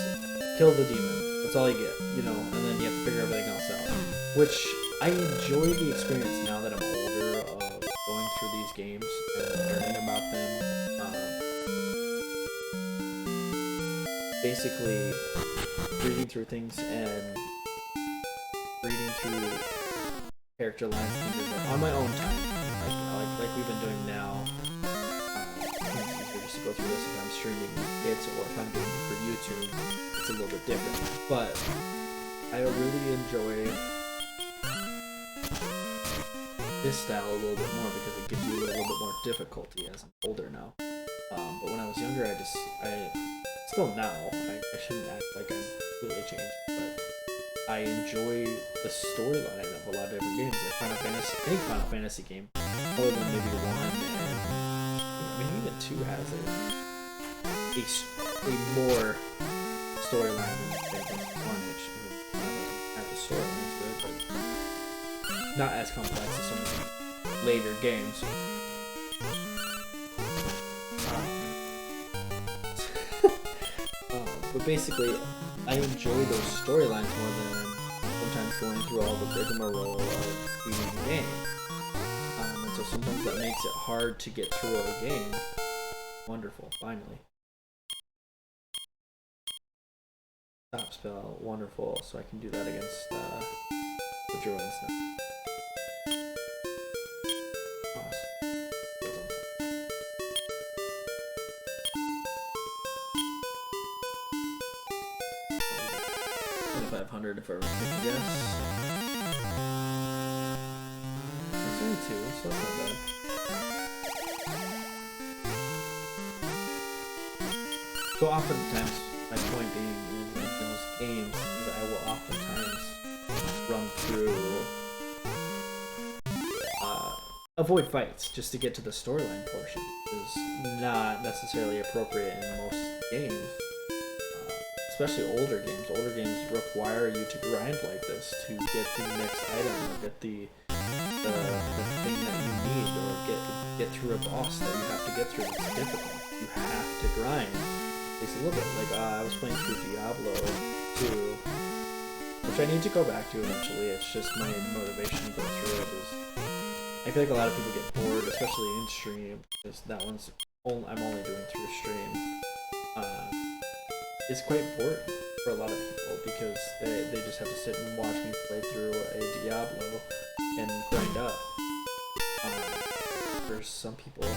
kill the demon. That's all you get, you know, and then you have to figure everything else out. Which, I enjoy the experience now that I'm older of going through these games and learning about them. Basically, reading through things and reading through character lines and things like that on my own time. Like we've been doing now. Just to go through this if I'm streaming it or if I'm doing it for YouTube, it's a little bit different. But I really enjoy this style a little bit more because it gives you a little bit more difficulty as I'm older now. But when I was younger, still now, I shouldn't act like I'm completely changed, but I enjoy the storyline of a lot of different games, like Final Fantasy, any Final Fantasy game, other than maybe 1 and I mean, even 2 has a more storyline than 1, which at the storyline is good, but not as complex as some of the later games. But basically, I enjoy those storylines more than sometimes going through all the rigmarole of beating the game. And so sometimes that makes it hard to get through a game. Wonderful, finally. Stop spell, wonderful, so I can do that against the drones now. $2,500 if I were to guess. It's only so that's not bad. So oftentimes, my point being is in those games, is I will oftentimes run through, avoid fights just to get to the storyline portion. Is not necessarily appropriate in most games, especially older games. Older games require you to grind like this to get the next item or get the thing that you need, or get through a boss that you have to get through that's difficult. You have to grind. At least a little bit. Like I was playing through Diablo 2, which I need to go back to eventually. It's just my motivation to go through it is. I feel like a lot of people get bored, especially in stream, because that one's I'm only doing through stream. It's quite boring for a lot of people because they just have to sit and watch me play through a Diablo and grind up. For some people,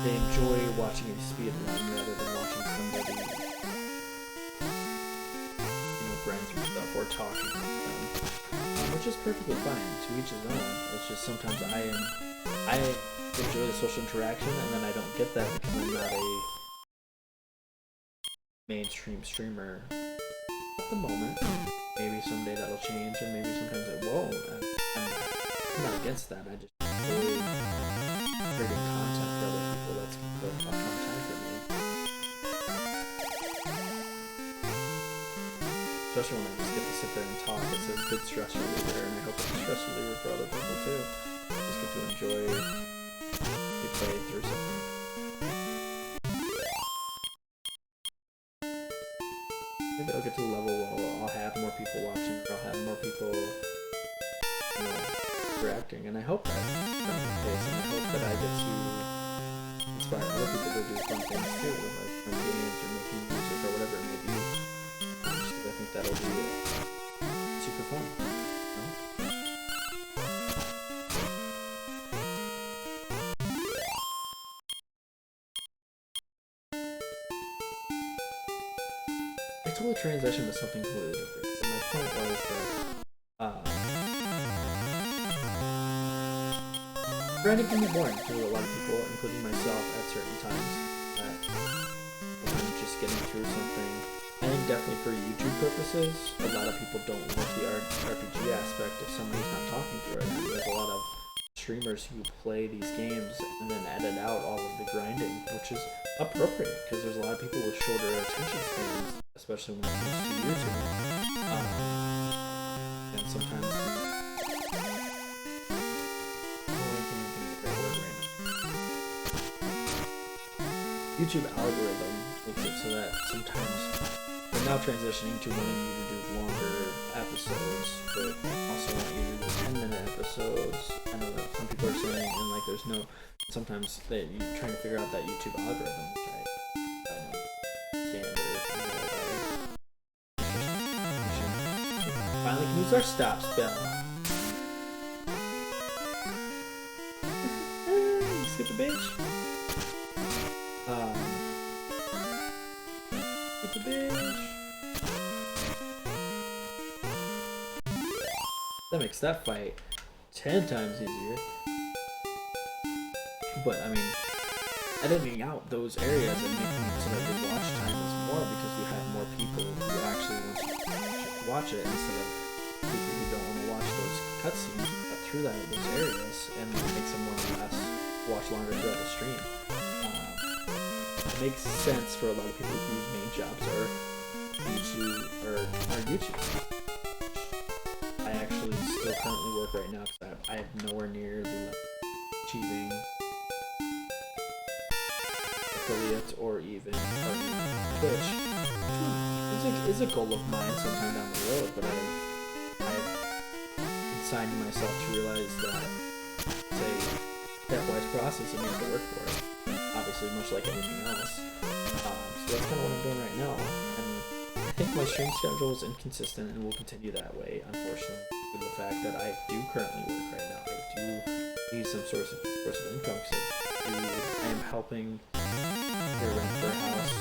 they enjoy watching a speed run rather than watching somebody, grind through stuff or talking with them, which is perfectly fine. To each his own. It's just sometimes I enjoy the social interaction, and then I don't get that because I'm not a mainstream streamer at the moment. Maybe someday that'll change, and maybe sometimes it won't. I'm not against that. I just enjoy creating content for other people. That's a fun time for me. Especially when I just get to sit there and talk. It's a good stress reliever, and I hope it's a stress reliever for other people too. Just get to enjoy you play through something. Maybe I'll get to the level where I'll have more people watching, or I'll have more people, interacting, and I hope that's the case, and I hope that I get to inspire other people to do fun things too, like playing games or making music or whatever it may be. Just because I think that'll be super fun. I totally transitioned to something completely different. And my point was that grinding can be boring to a lot of people, including myself at certain times. When I'm just getting through something. I think definitely for YouTube purposes, a lot of people don't like the RPG aspect if somebody's not talking to right now. There's a lot of streamers who play these games and then edit out all of the grinding, which is appropriate because there's a lot of people with shorter attention spans, especially when it comes to YouTube. And sometimes YouTube algorithm makes it so that sometimes we're now transitioning to wanting you to do longer episodes, but also want you to do 10-minute episodes. I know that some people are saying, and like there's no, sometimes that you're trying to figure out that YouTube algorithm, which I don't understand or finally can use our stop spell. You skip a bitch. Skip a bitch. That makes that fight 10 times easier. But I mean, editing out those areas and making it so that your watch time is more because you have more people who actually want to watch it instead of people who don't want to watch those cutscenes. You cut through those areas and it makes them more or less watch longer throughout the stream. It makes sense for a lot of people whose main jobs are YouTube. I actually still currently work right now because I have nowhere near the level of achieving affiliate or even partner Twitch. Is a goal of mine sometime down the road, but I've consigned myself to realize that it's a stepwise process and you have to work for it. Obviously, much like anything else. So that's kind of what I'm doing right now. And I think my stream schedule is inconsistent and will continue that way, unfortunately, due to the fact that I do currently work right now. I do need some source of income because I am helping pay rent for a house.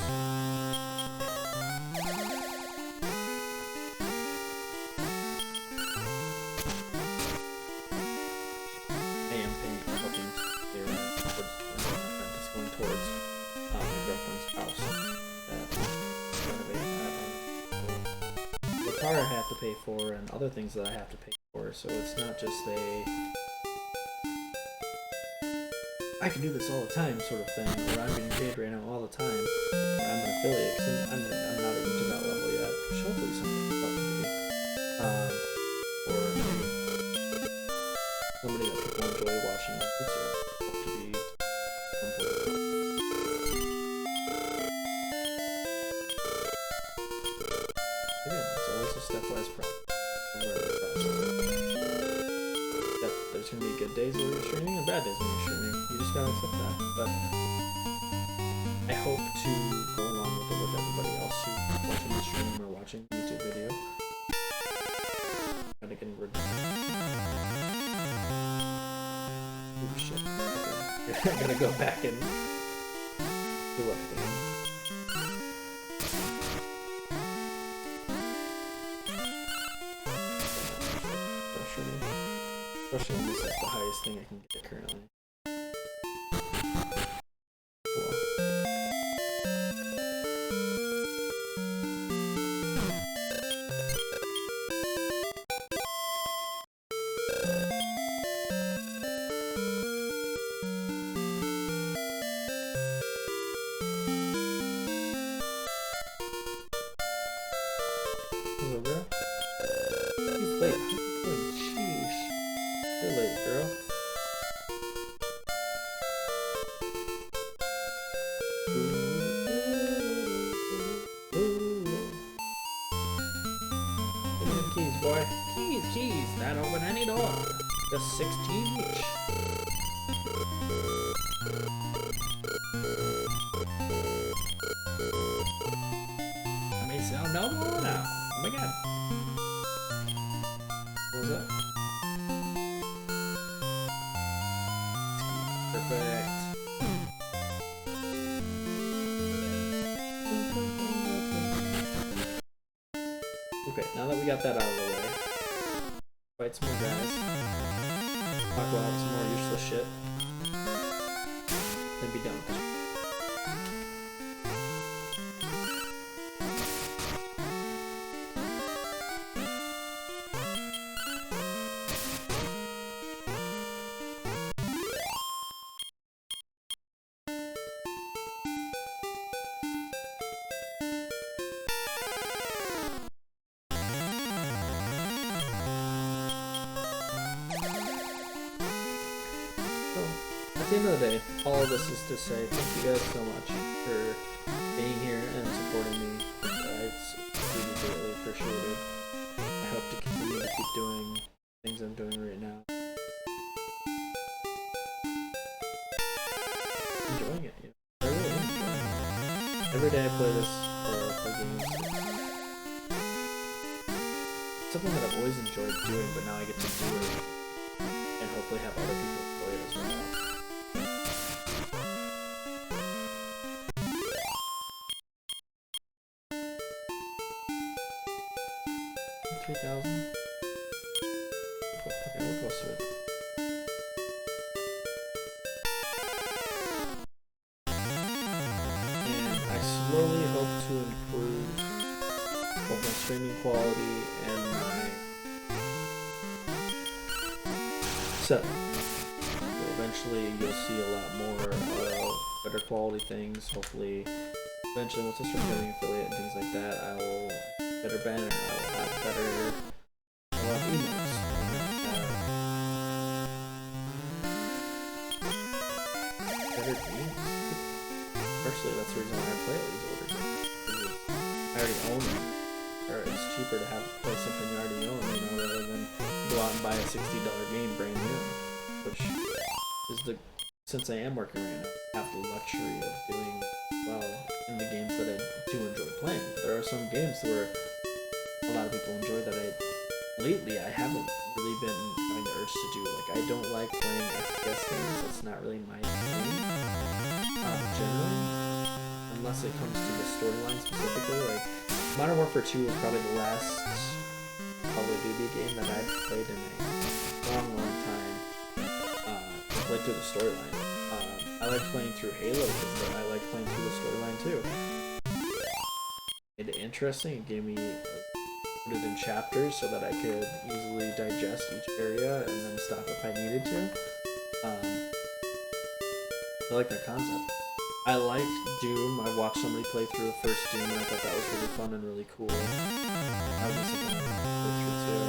car I have to pay for and other things that I have to pay for, so it's not just a I can do this all the time sort of thing, where I'm getting paid right now all the time, where I'm an affiliate, because I'm not even to that level yet, which hopefully someday I'll be. Or maybe somebody that people enjoy watching on YouTube, hope to be completely. Again, it's always a stepwise process. There's going to be good days where you're streaming and bad days when you're streaming. You just gotta accept that. But I hope to go along with it with everybody else who's watching the stream or watching the YouTube video. Gotta get rid of oh shit. Okay. I gotta go back and do what again. Especially when this is the highest thing I can get currently. Hello, girl. He's late. Oh, jeez. You're late, girl. Give me the keys, boy. Keys. That open any door. Just 16 each. I may sell no more now. Oh my god. What was that? Perfect. Okay, now that we got that out of the way, fight some more guys, talk about some more useless shit, then be done with it. At the end of the day, all of this is to say thank you guys so much for being here and supporting me. It's really greatly appreciated. I hope to continue to keep doing things I'm doing right now. Enjoying it, yeah. I really am enjoying it. Every day I play this for games. It's something that I've always enjoyed doing, but now I get to do it and hopefully have other people enjoy it as well. 3,000. Okay, we'll go through it. And I slowly hope to improve both my streaming quality and my setup. So eventually you'll see a lot more better quality things. Hopefully, eventually once I start getting affiliate and things like that, I will better banner, I will have better emotes. Better games. Personally, that's the reason why I play all these older games. I already own them. Or it's cheaper to play something you already own, rather than go out and buy a $60 game brand new. Which is since I am working right now, I have the luxury of doing well in the games that I do enjoy playing. There are some games where a lot of people enjoy that lately I haven't really been having the urge to do. Like, I don't like playing FPS games. That's not really my thing. Generally, unless it comes to the storyline specifically. Like, Modern Warfare 2 was probably the last Call of Duty game that I've played in a long time. Played through the storyline. I like playing through Halo because I like playing through the storyline too. Made it interesting. It gave me a put it in chapters so that I could easily digest each area and then stop if I needed to. I like that concept. I liked Doom. I watched somebody play through the first Doom and I thought that was really fun and really cool. That would be something I would play through too.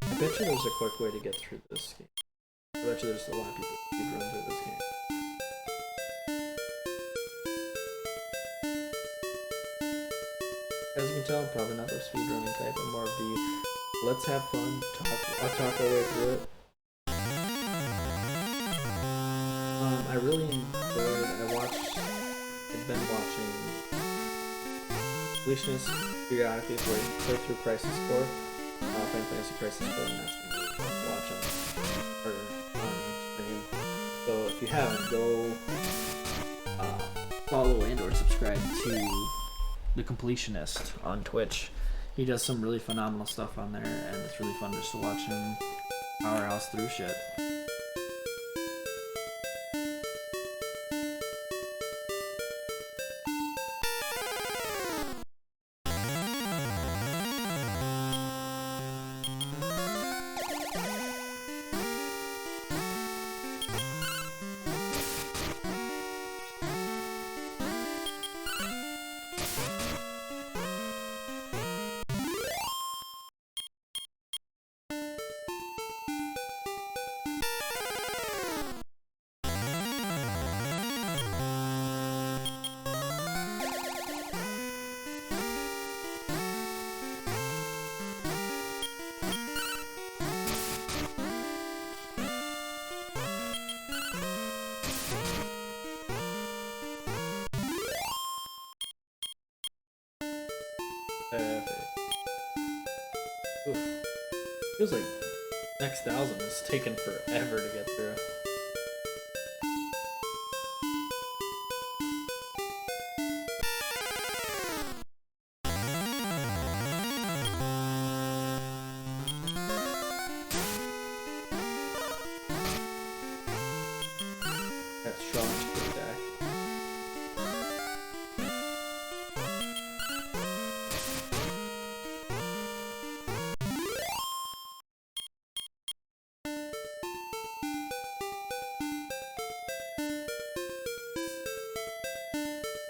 I bet you there's a quick way to get through this game. I bet you there's a lot of people who speedrun through this game. As you can tell, I'm probably not the speedrunning type. I'm more of the let's have fun, I'll talk our way through it. I really enjoyed, I've been watching Completionist periodically play through Crisis Core, Final Fantasy Crisis Core, and that's been really fun to watch on stream. So if you haven't, go follow and or subscribe to The Completionist on Twitch. He does some really phenomenal stuff on there, and it's really fun just to watch him powerhouse through shit. Oof. Feels like next 1000 is taking forever to get through. That's Sean's good deck.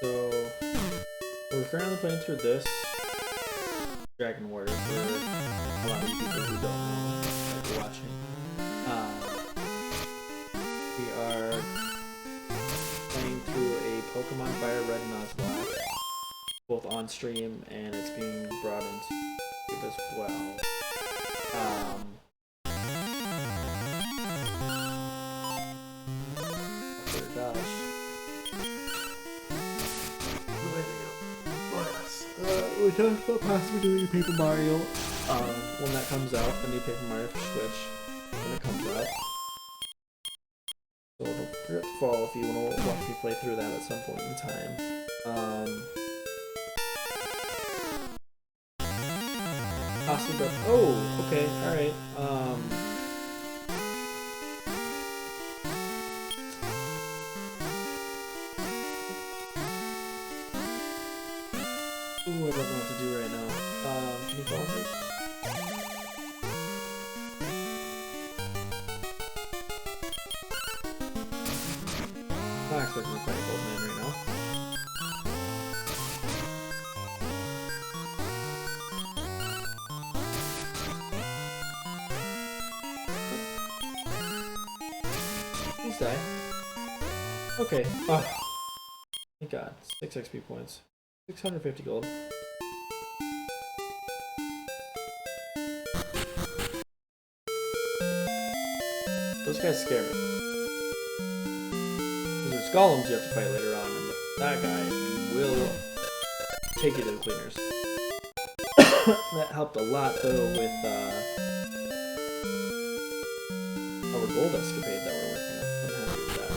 So, we're currently playing through this Dragon Warrior for a lot of you people who don't know that you're watching. We are playing through a Pokemon Fire Red Nuzlocke, both on stream and it's being brought into YouTube as well. Oh gosh. We talked about possibly doing Paper Mario when that comes out, the new Paper Mario for Switch, when it comes out. So don't forget to follow if you want to watch me play through that at some point in time. Possibly. Oh, okay, alright. Ooh, I don't know what to do right now. Can you follow me? I'm not expecting to fight a gold man right now. Please die. Okay. Oh. Thank God. 6 XP points. 650 gold. Those guys scare me. There's golems you have to fight later on, and that guy will take you to the cleaners. That helped a lot though with our gold escapade that we're working on. I'm happy with that.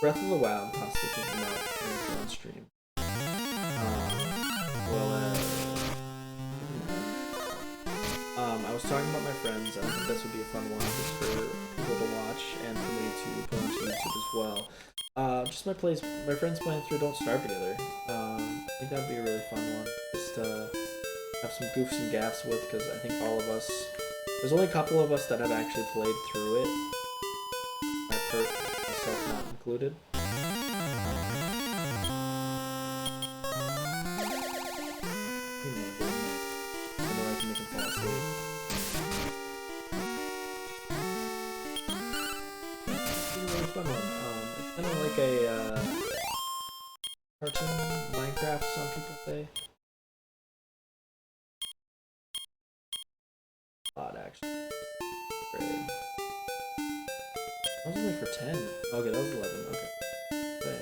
Breath of the Wild, possibly taking out on stream. was talking about my friends, and I think this would be a fun one just for people to watch and for me to put onto YouTube as well. Just my friends playing through Don't Starve together. I think that'd be a really fun one. Just have some goofs and gaffs with, because I think all of us. There's only a couple of us that have actually played through it. Myself not included. It's kind of like a cartoon Minecraft, some people say. Odd, actually. Great. That was only for 10. Okay, that was 11. Okay.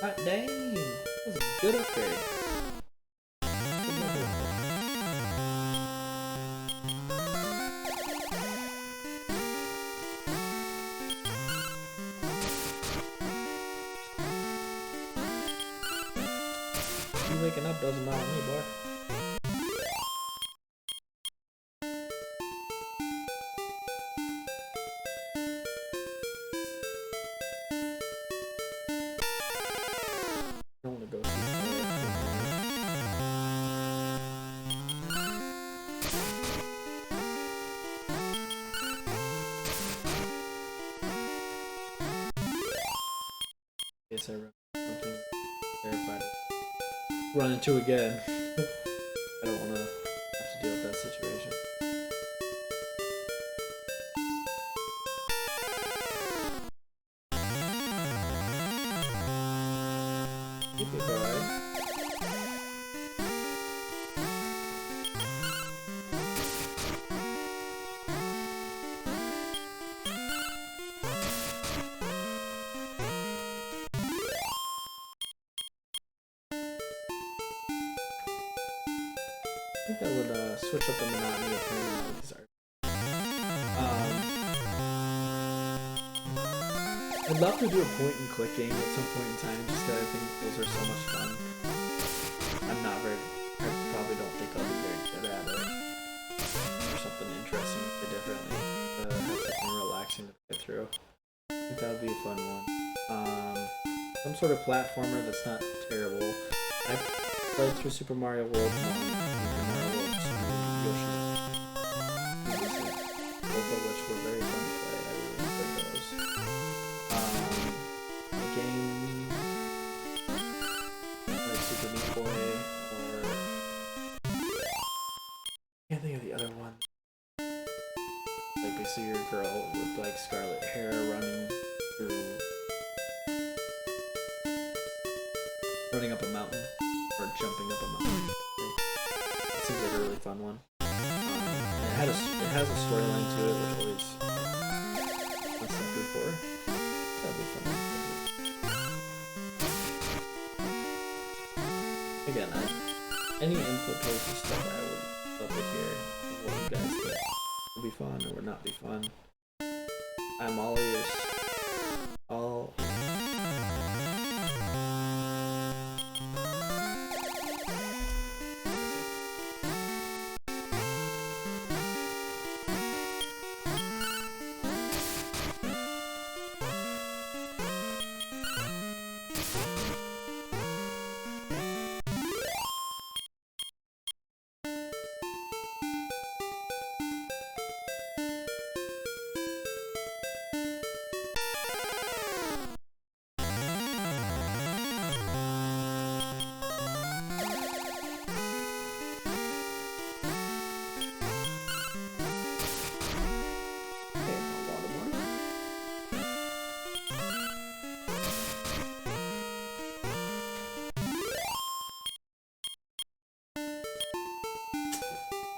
Hot dang! That was a good upgrade. Waking up doesn't matter to me, boy. I don't want to go too far. Yes, I remember something terrified. Run into again. I don't want to have to deal with that situation. Goodbye. I think that would switch up the monotony of playing all these art. I'd love to do a point and click game at some point in time, just because I think those are so much fun. I probably don't think I'll be very good at it. Or something interesting to differently, to have something relaxing to play through. I think that would be a fun one. Some sort of platformer that's not terrible. I've played through Super Mario World 1, Super Mario World 2, Yoshi's Previously, both of which were very fun to play. I really enjoyed those. A game like Super Meat Boy, or I can't think of the other one. Like basically your girl with like scarlet hair running up a mountain. Or jumping up a mountain. It seems like a really fun one. It has a storyline to it, which always I'm sucker for. That'd be fun. Again, any input towards this stuff, I would love to hear what you guys think would be fun or would not be fun. I'm all ears. All.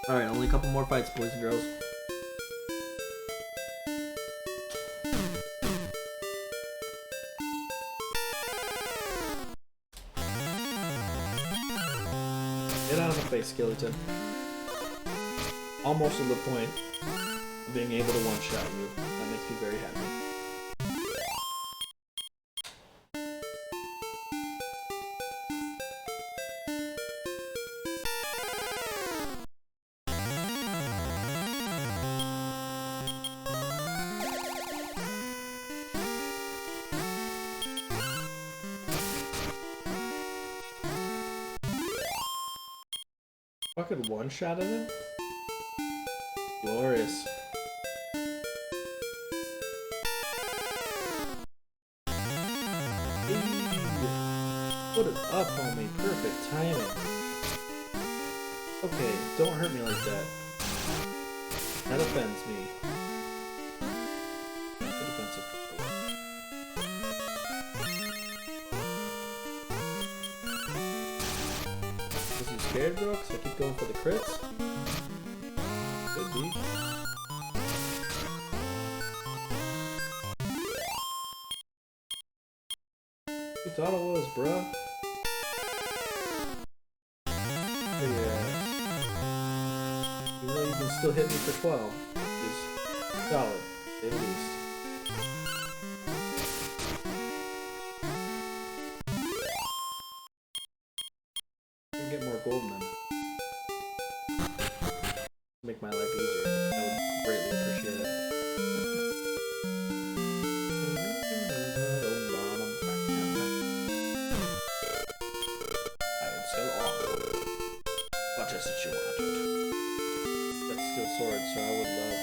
Alright, only a couple more fights, boys and girls. Get out of my face, skeleton. Almost to the point of being able to one-shot you. That makes me very happy. Fucking one-shot at him? Glorious. Hey, put it up, homie. Perfect timing. Okay, don't hurt me like that. That offends me. Good offensive. Was you scared, bro? 'Cause I keep going for the crits? Could be. You thought it was, bro? Yeah. Even though you can still hit me for 12, which is solid, at least. I can get more golden in it. Make my life easier. I would greatly appreciate it. I am still on. What is it you wanted? That's steel sword, so I would love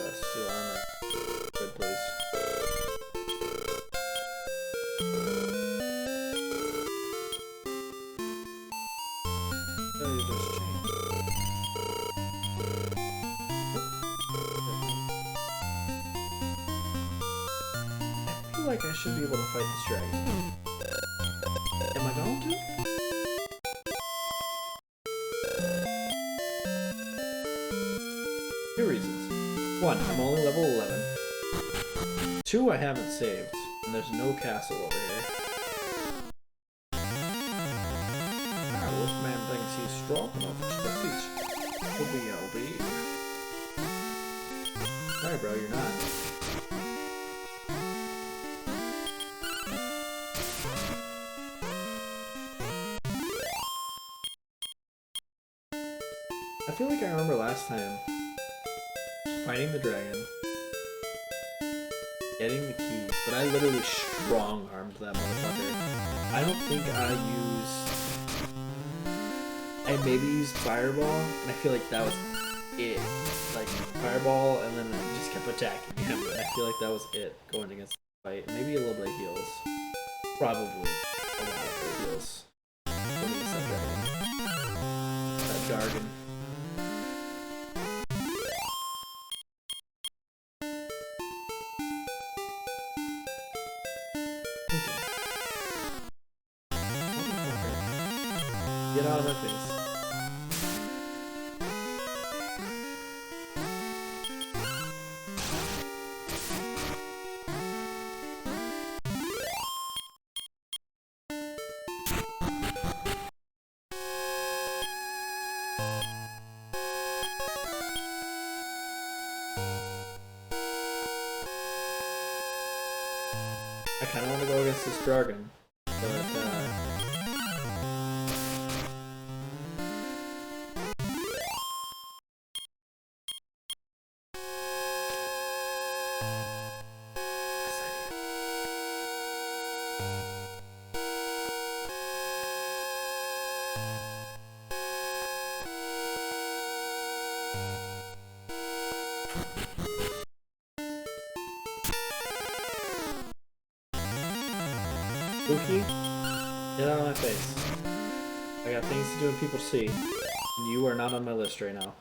the steel armor. Good, please. Oh, you just changed. I feel like I should be able to fight this dragon. Am I going to? Two reasons. One, I'm only level 11. Two, I haven't saved, and there's no castle over here. Wolfman thinks he's strong enough to defeat OBLB. Sorry, bro, you're not. I feel like I remember last time fighting the dragon, getting the key, but I literally strong-armed that motherfucker. I don't think I maybe used Fireball, and I feel like that was it. Like, Fireball, and then I just kept attacking him, and I feel like that was it going against the fight. Maybe a little bit of heals. Probably a lot of heals. Going against that dragon. That Dargon. Get out of my face. I kind of want to go against this dragon, but Spooky, get out of my face. I got things to do and people to see, and you are not on my list right now.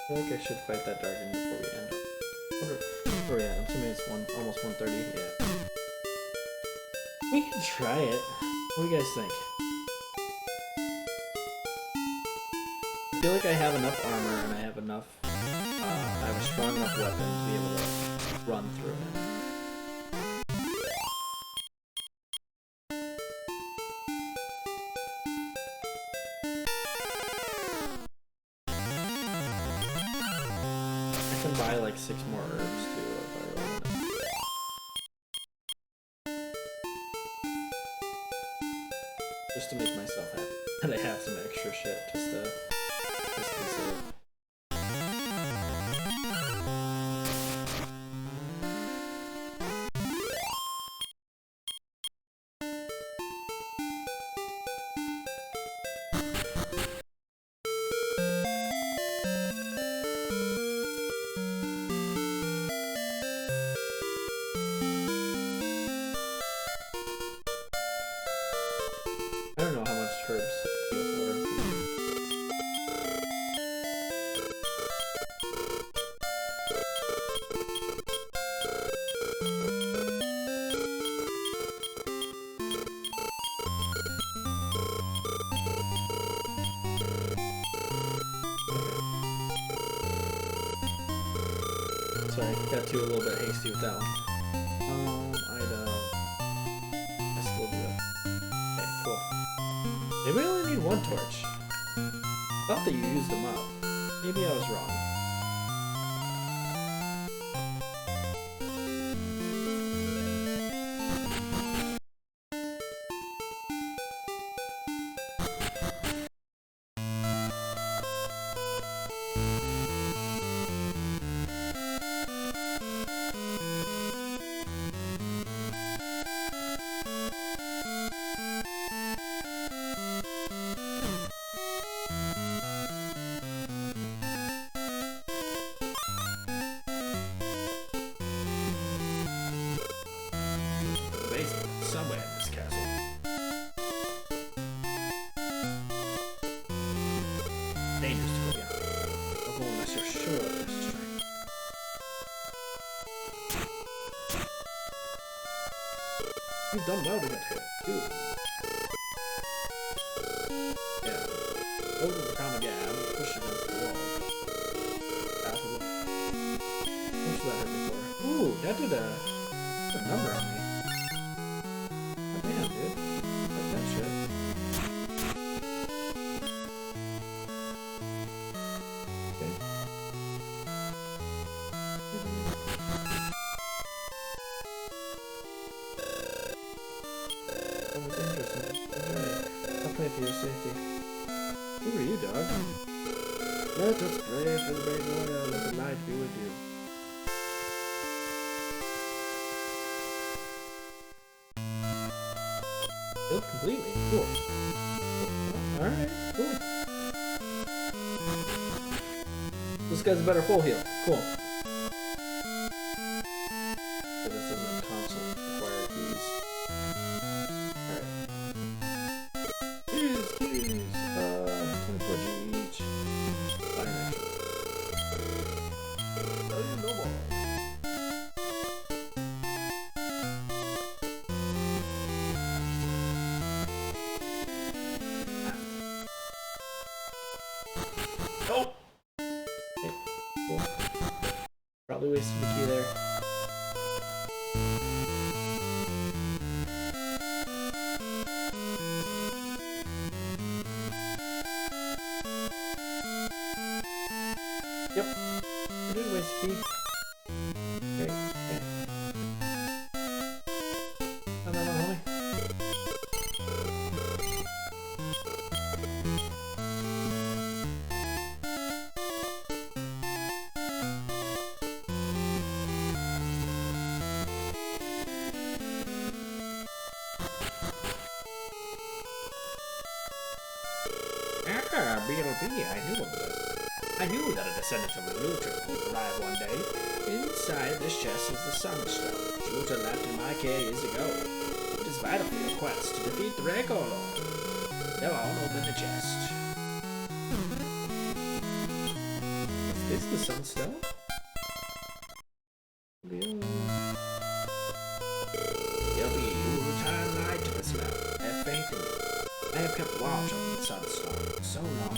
I feel like I should fight that dragon before we end up. Where we at? I'm assuming it's almost 1:30. Yeah. We can try it. What do you guys think? I feel like I have enough armor and I have enough. I have a strong enough weapon to be able to run through it. I can buy like 6 more herbs too if I really want it. some extra shit just to see it. I don't know how much herbs heal for. Sorry, got too a little bit hasty with that one. I still do that. Okay, cool. Maybe I only need one torch. Thought that you used them up. Maybe I was wrong. Somewhere in this castle. Dangerous to go beyond. Don't go unless you're sure of their strength. You've done well to get here, too. Yeah. Hold the crown of Yab, push against the wall. Affable. Push that hurt before. Ooh, that did a number on me. Damn, dude. Like that shit. Okay. That was interesting. I'll play for your safety. Who are you, dog? Let us pray for the brave warrior. Let the light be with you. Healed completely. Cool. Alright, cool. This guy's a better full heal. Cool. So this doesn't console require keys. Alright. Keys! 24G each. Fine, actually. Oh, you know more. Oh! Okay, cool. Probably wasted the key there. Yep. I did waste the key. Okay, okay. Another one, homie. BLB, I knew that a descendant of Luther would arrive one day. Inside this chest is the Sunstone, which Luther left in my care years ago. It is vital for your quest to defeat the Reiko Lord. Go on, open the chest. Is this the Sunstone? You'll be, you will return light to this land. Have faith in me. I have kept watch over the Sunstone for so long.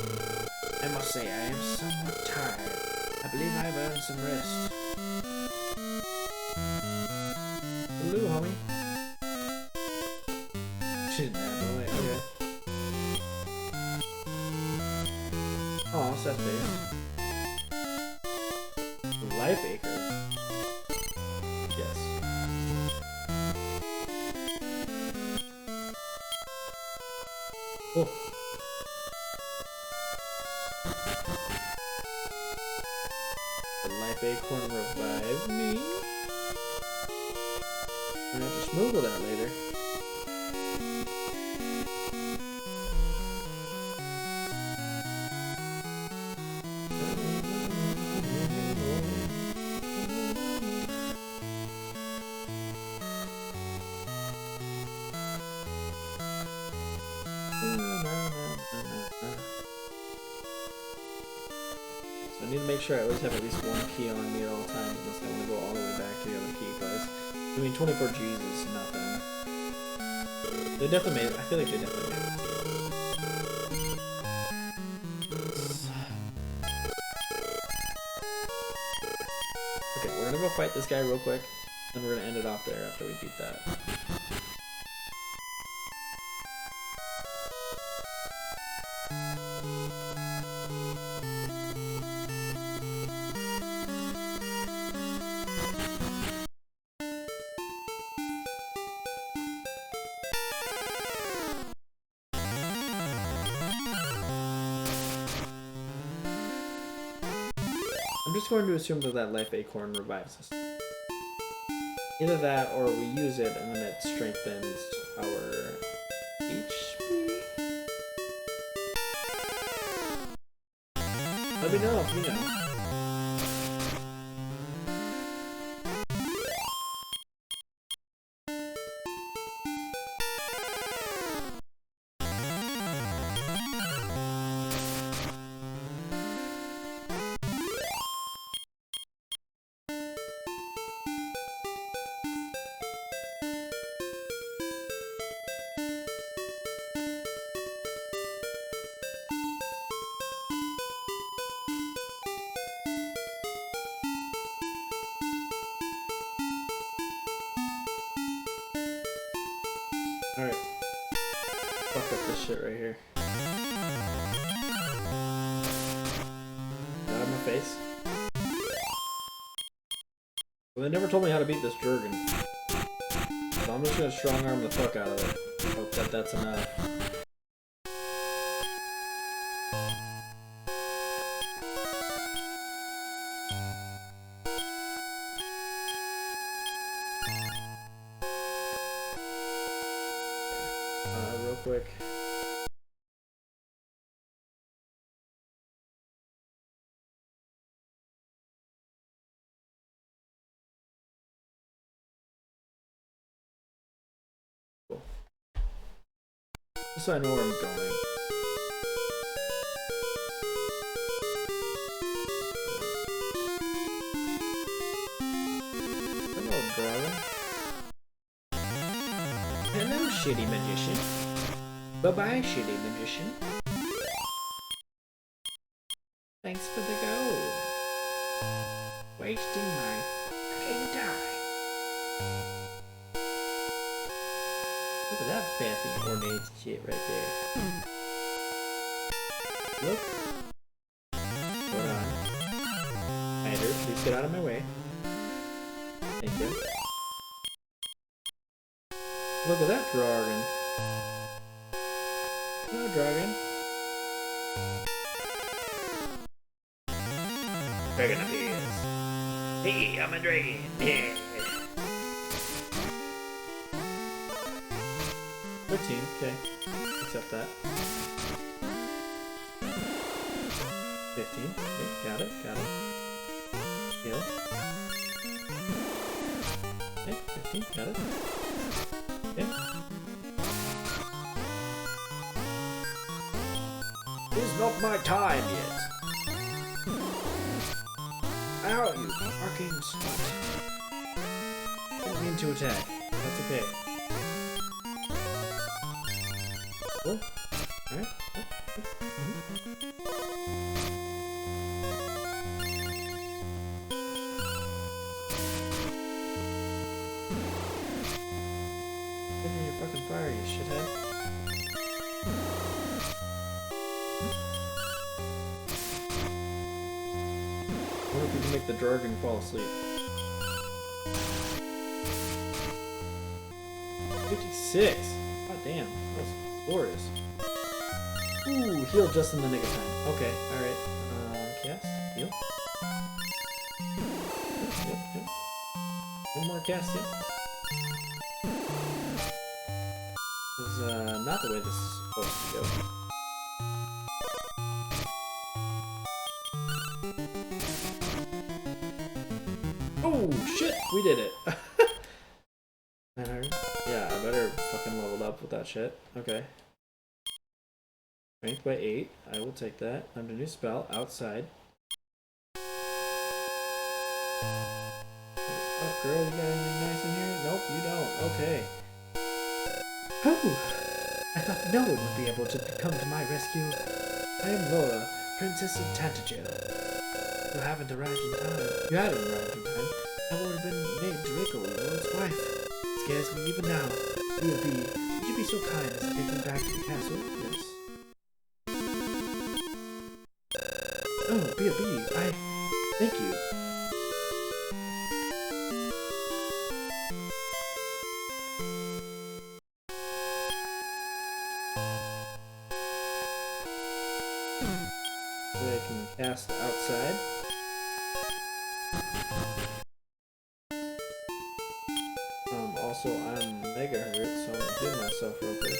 I must say I am somewhat tired. I believe I have earned some rest. Hello, homie. Shouldn't have, but wait, okay. Oh, set face. Life Acre. Yes. Oh. The life acorn revive me. I'm gonna have to smoogle that later. So I need to make sure I always have at least one key on me at all times unless I want to go all the way back to the other key place. I mean, 24 G's is nothing. They definitely made it. I feel like they definitely made it. Okay, we're gonna go fight this guy real quick, and we're gonna end it off there after we beat that. I'm just going to assume that that life acorn revives us. Either that, or we use it and then it strengthens our HP. Let me know if you know. Alright. Fuck up this shit right here. Out of my face. Well, they never told me how to beat this Jurgen. So I'm just gonna strong arm the fuck out of it. Hope that that's enough. Real quick. Cool. Just so I know where I'm going. Hello, Dragon. Hello, shitty magician. Bye-bye, shitty magician. Thanks for the gold. Wasting my fucking time. Look at that fancy ornate shit right there. Look. Hold on. Spider, please get out of my way. Thank you. Look at that dragon. Hello, dragon. Dragon appears. Hey, I'm a dragon. Yeah. 13, okay. Accept that. 15, okay, got it. Heal. Okay, 15, got it. Okay. It's not my time yet. Ow, you fucking slut. Didn't mean to attack. That's okay. Cool. Alright. Give me your fucking fire, you shithead. I wonder if we can make the dragon fall asleep. 56! God damn, that was glorious. Ooh, healed just in the nick of time. Okay, alright. cast it. This is not the way this is supposed to go. Oh shit, we did it. Yeah, I better fucking leveled up with that shit. Okay. Strength by 8. I will take that. Under new spell, outside. Oh, girl, you got anything nice in here? Nope, you don't. Okay. Oh! I thought no one would be able to come to my rescue. I am Laura, Princess of Tantagel. You haven't arrived in time. You hadn't arrived in time. I would have been named Draco, your lord's wife. It scares me even now. B.O.B., would you be so kind as to take me back to the castle? Yes. Oh, B.O.B., thank you. So I can cast outside. Also, I'm mega hurt, so I'm gonna heal myself real quick.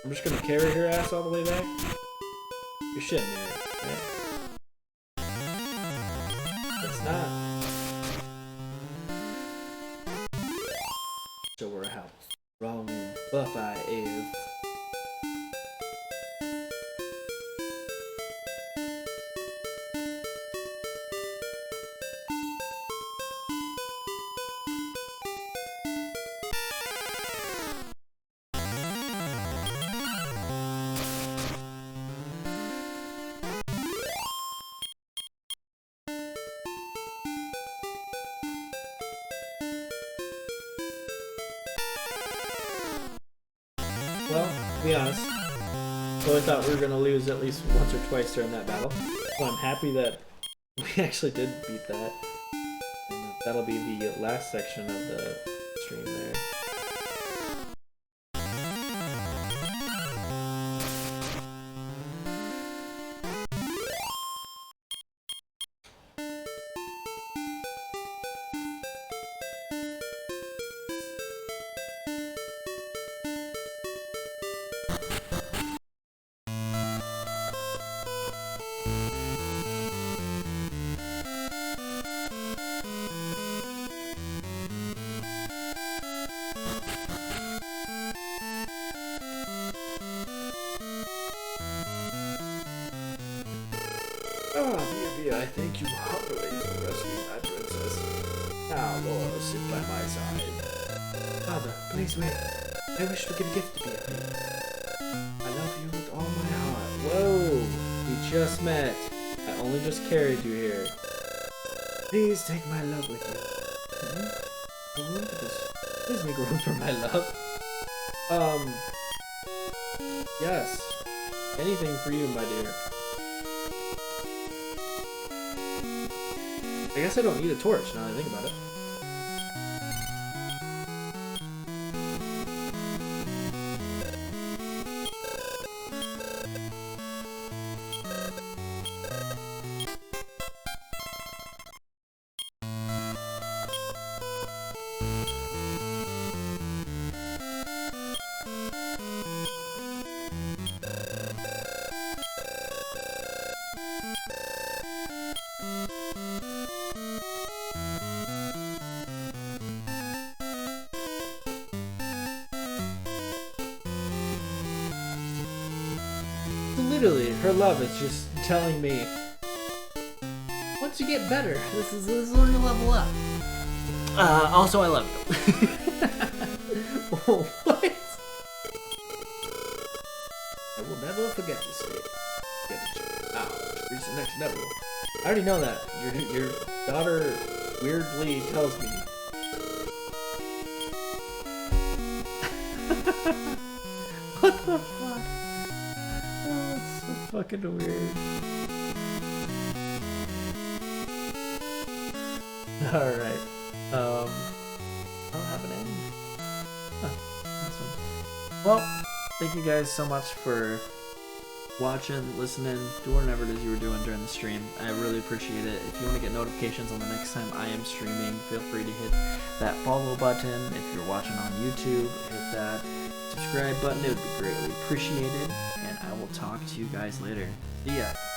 I'm just gonna carry her ass all the way back. You're shitting me, right? It's not. Show her how strong and buff I is. Well, to be honest, so I thought we were going to lose at least once or twice during that battle. So I'm happy that we actually did beat that. And that'll be the last section of the stream there. I thank you heartily for rescuing my princess. Now, Laura, sit by my side. Father, please wait. I wish to give a gift to B.O.B. I love you with all my heart. Whoa! We just met. I only just carried you here. Please take my love with you. Room for this. Please make room for my love. Yes. Anything for you, my dear. I guess I don't need a torch now that I think about it. Literally, her love is just telling me, once you get better, this is when you level up. Also, I love you. What? I will never forget this day. Now, reach the next level. I already know that. Your daughter weirdly tells me. What the fuck? Oh, it's so fucking weird. Alright. I'll have an end. Huh, awesome. Well, thank you guys so much for watching, listening, doing whatever it is you were doing during the stream. I really appreciate it. If you want to get notifications on the next time I am streaming, feel free to hit that follow button. If you're watching on YouTube, hit that subscribe button. It would be greatly appreciated. And I will talk to you guys later. See ya.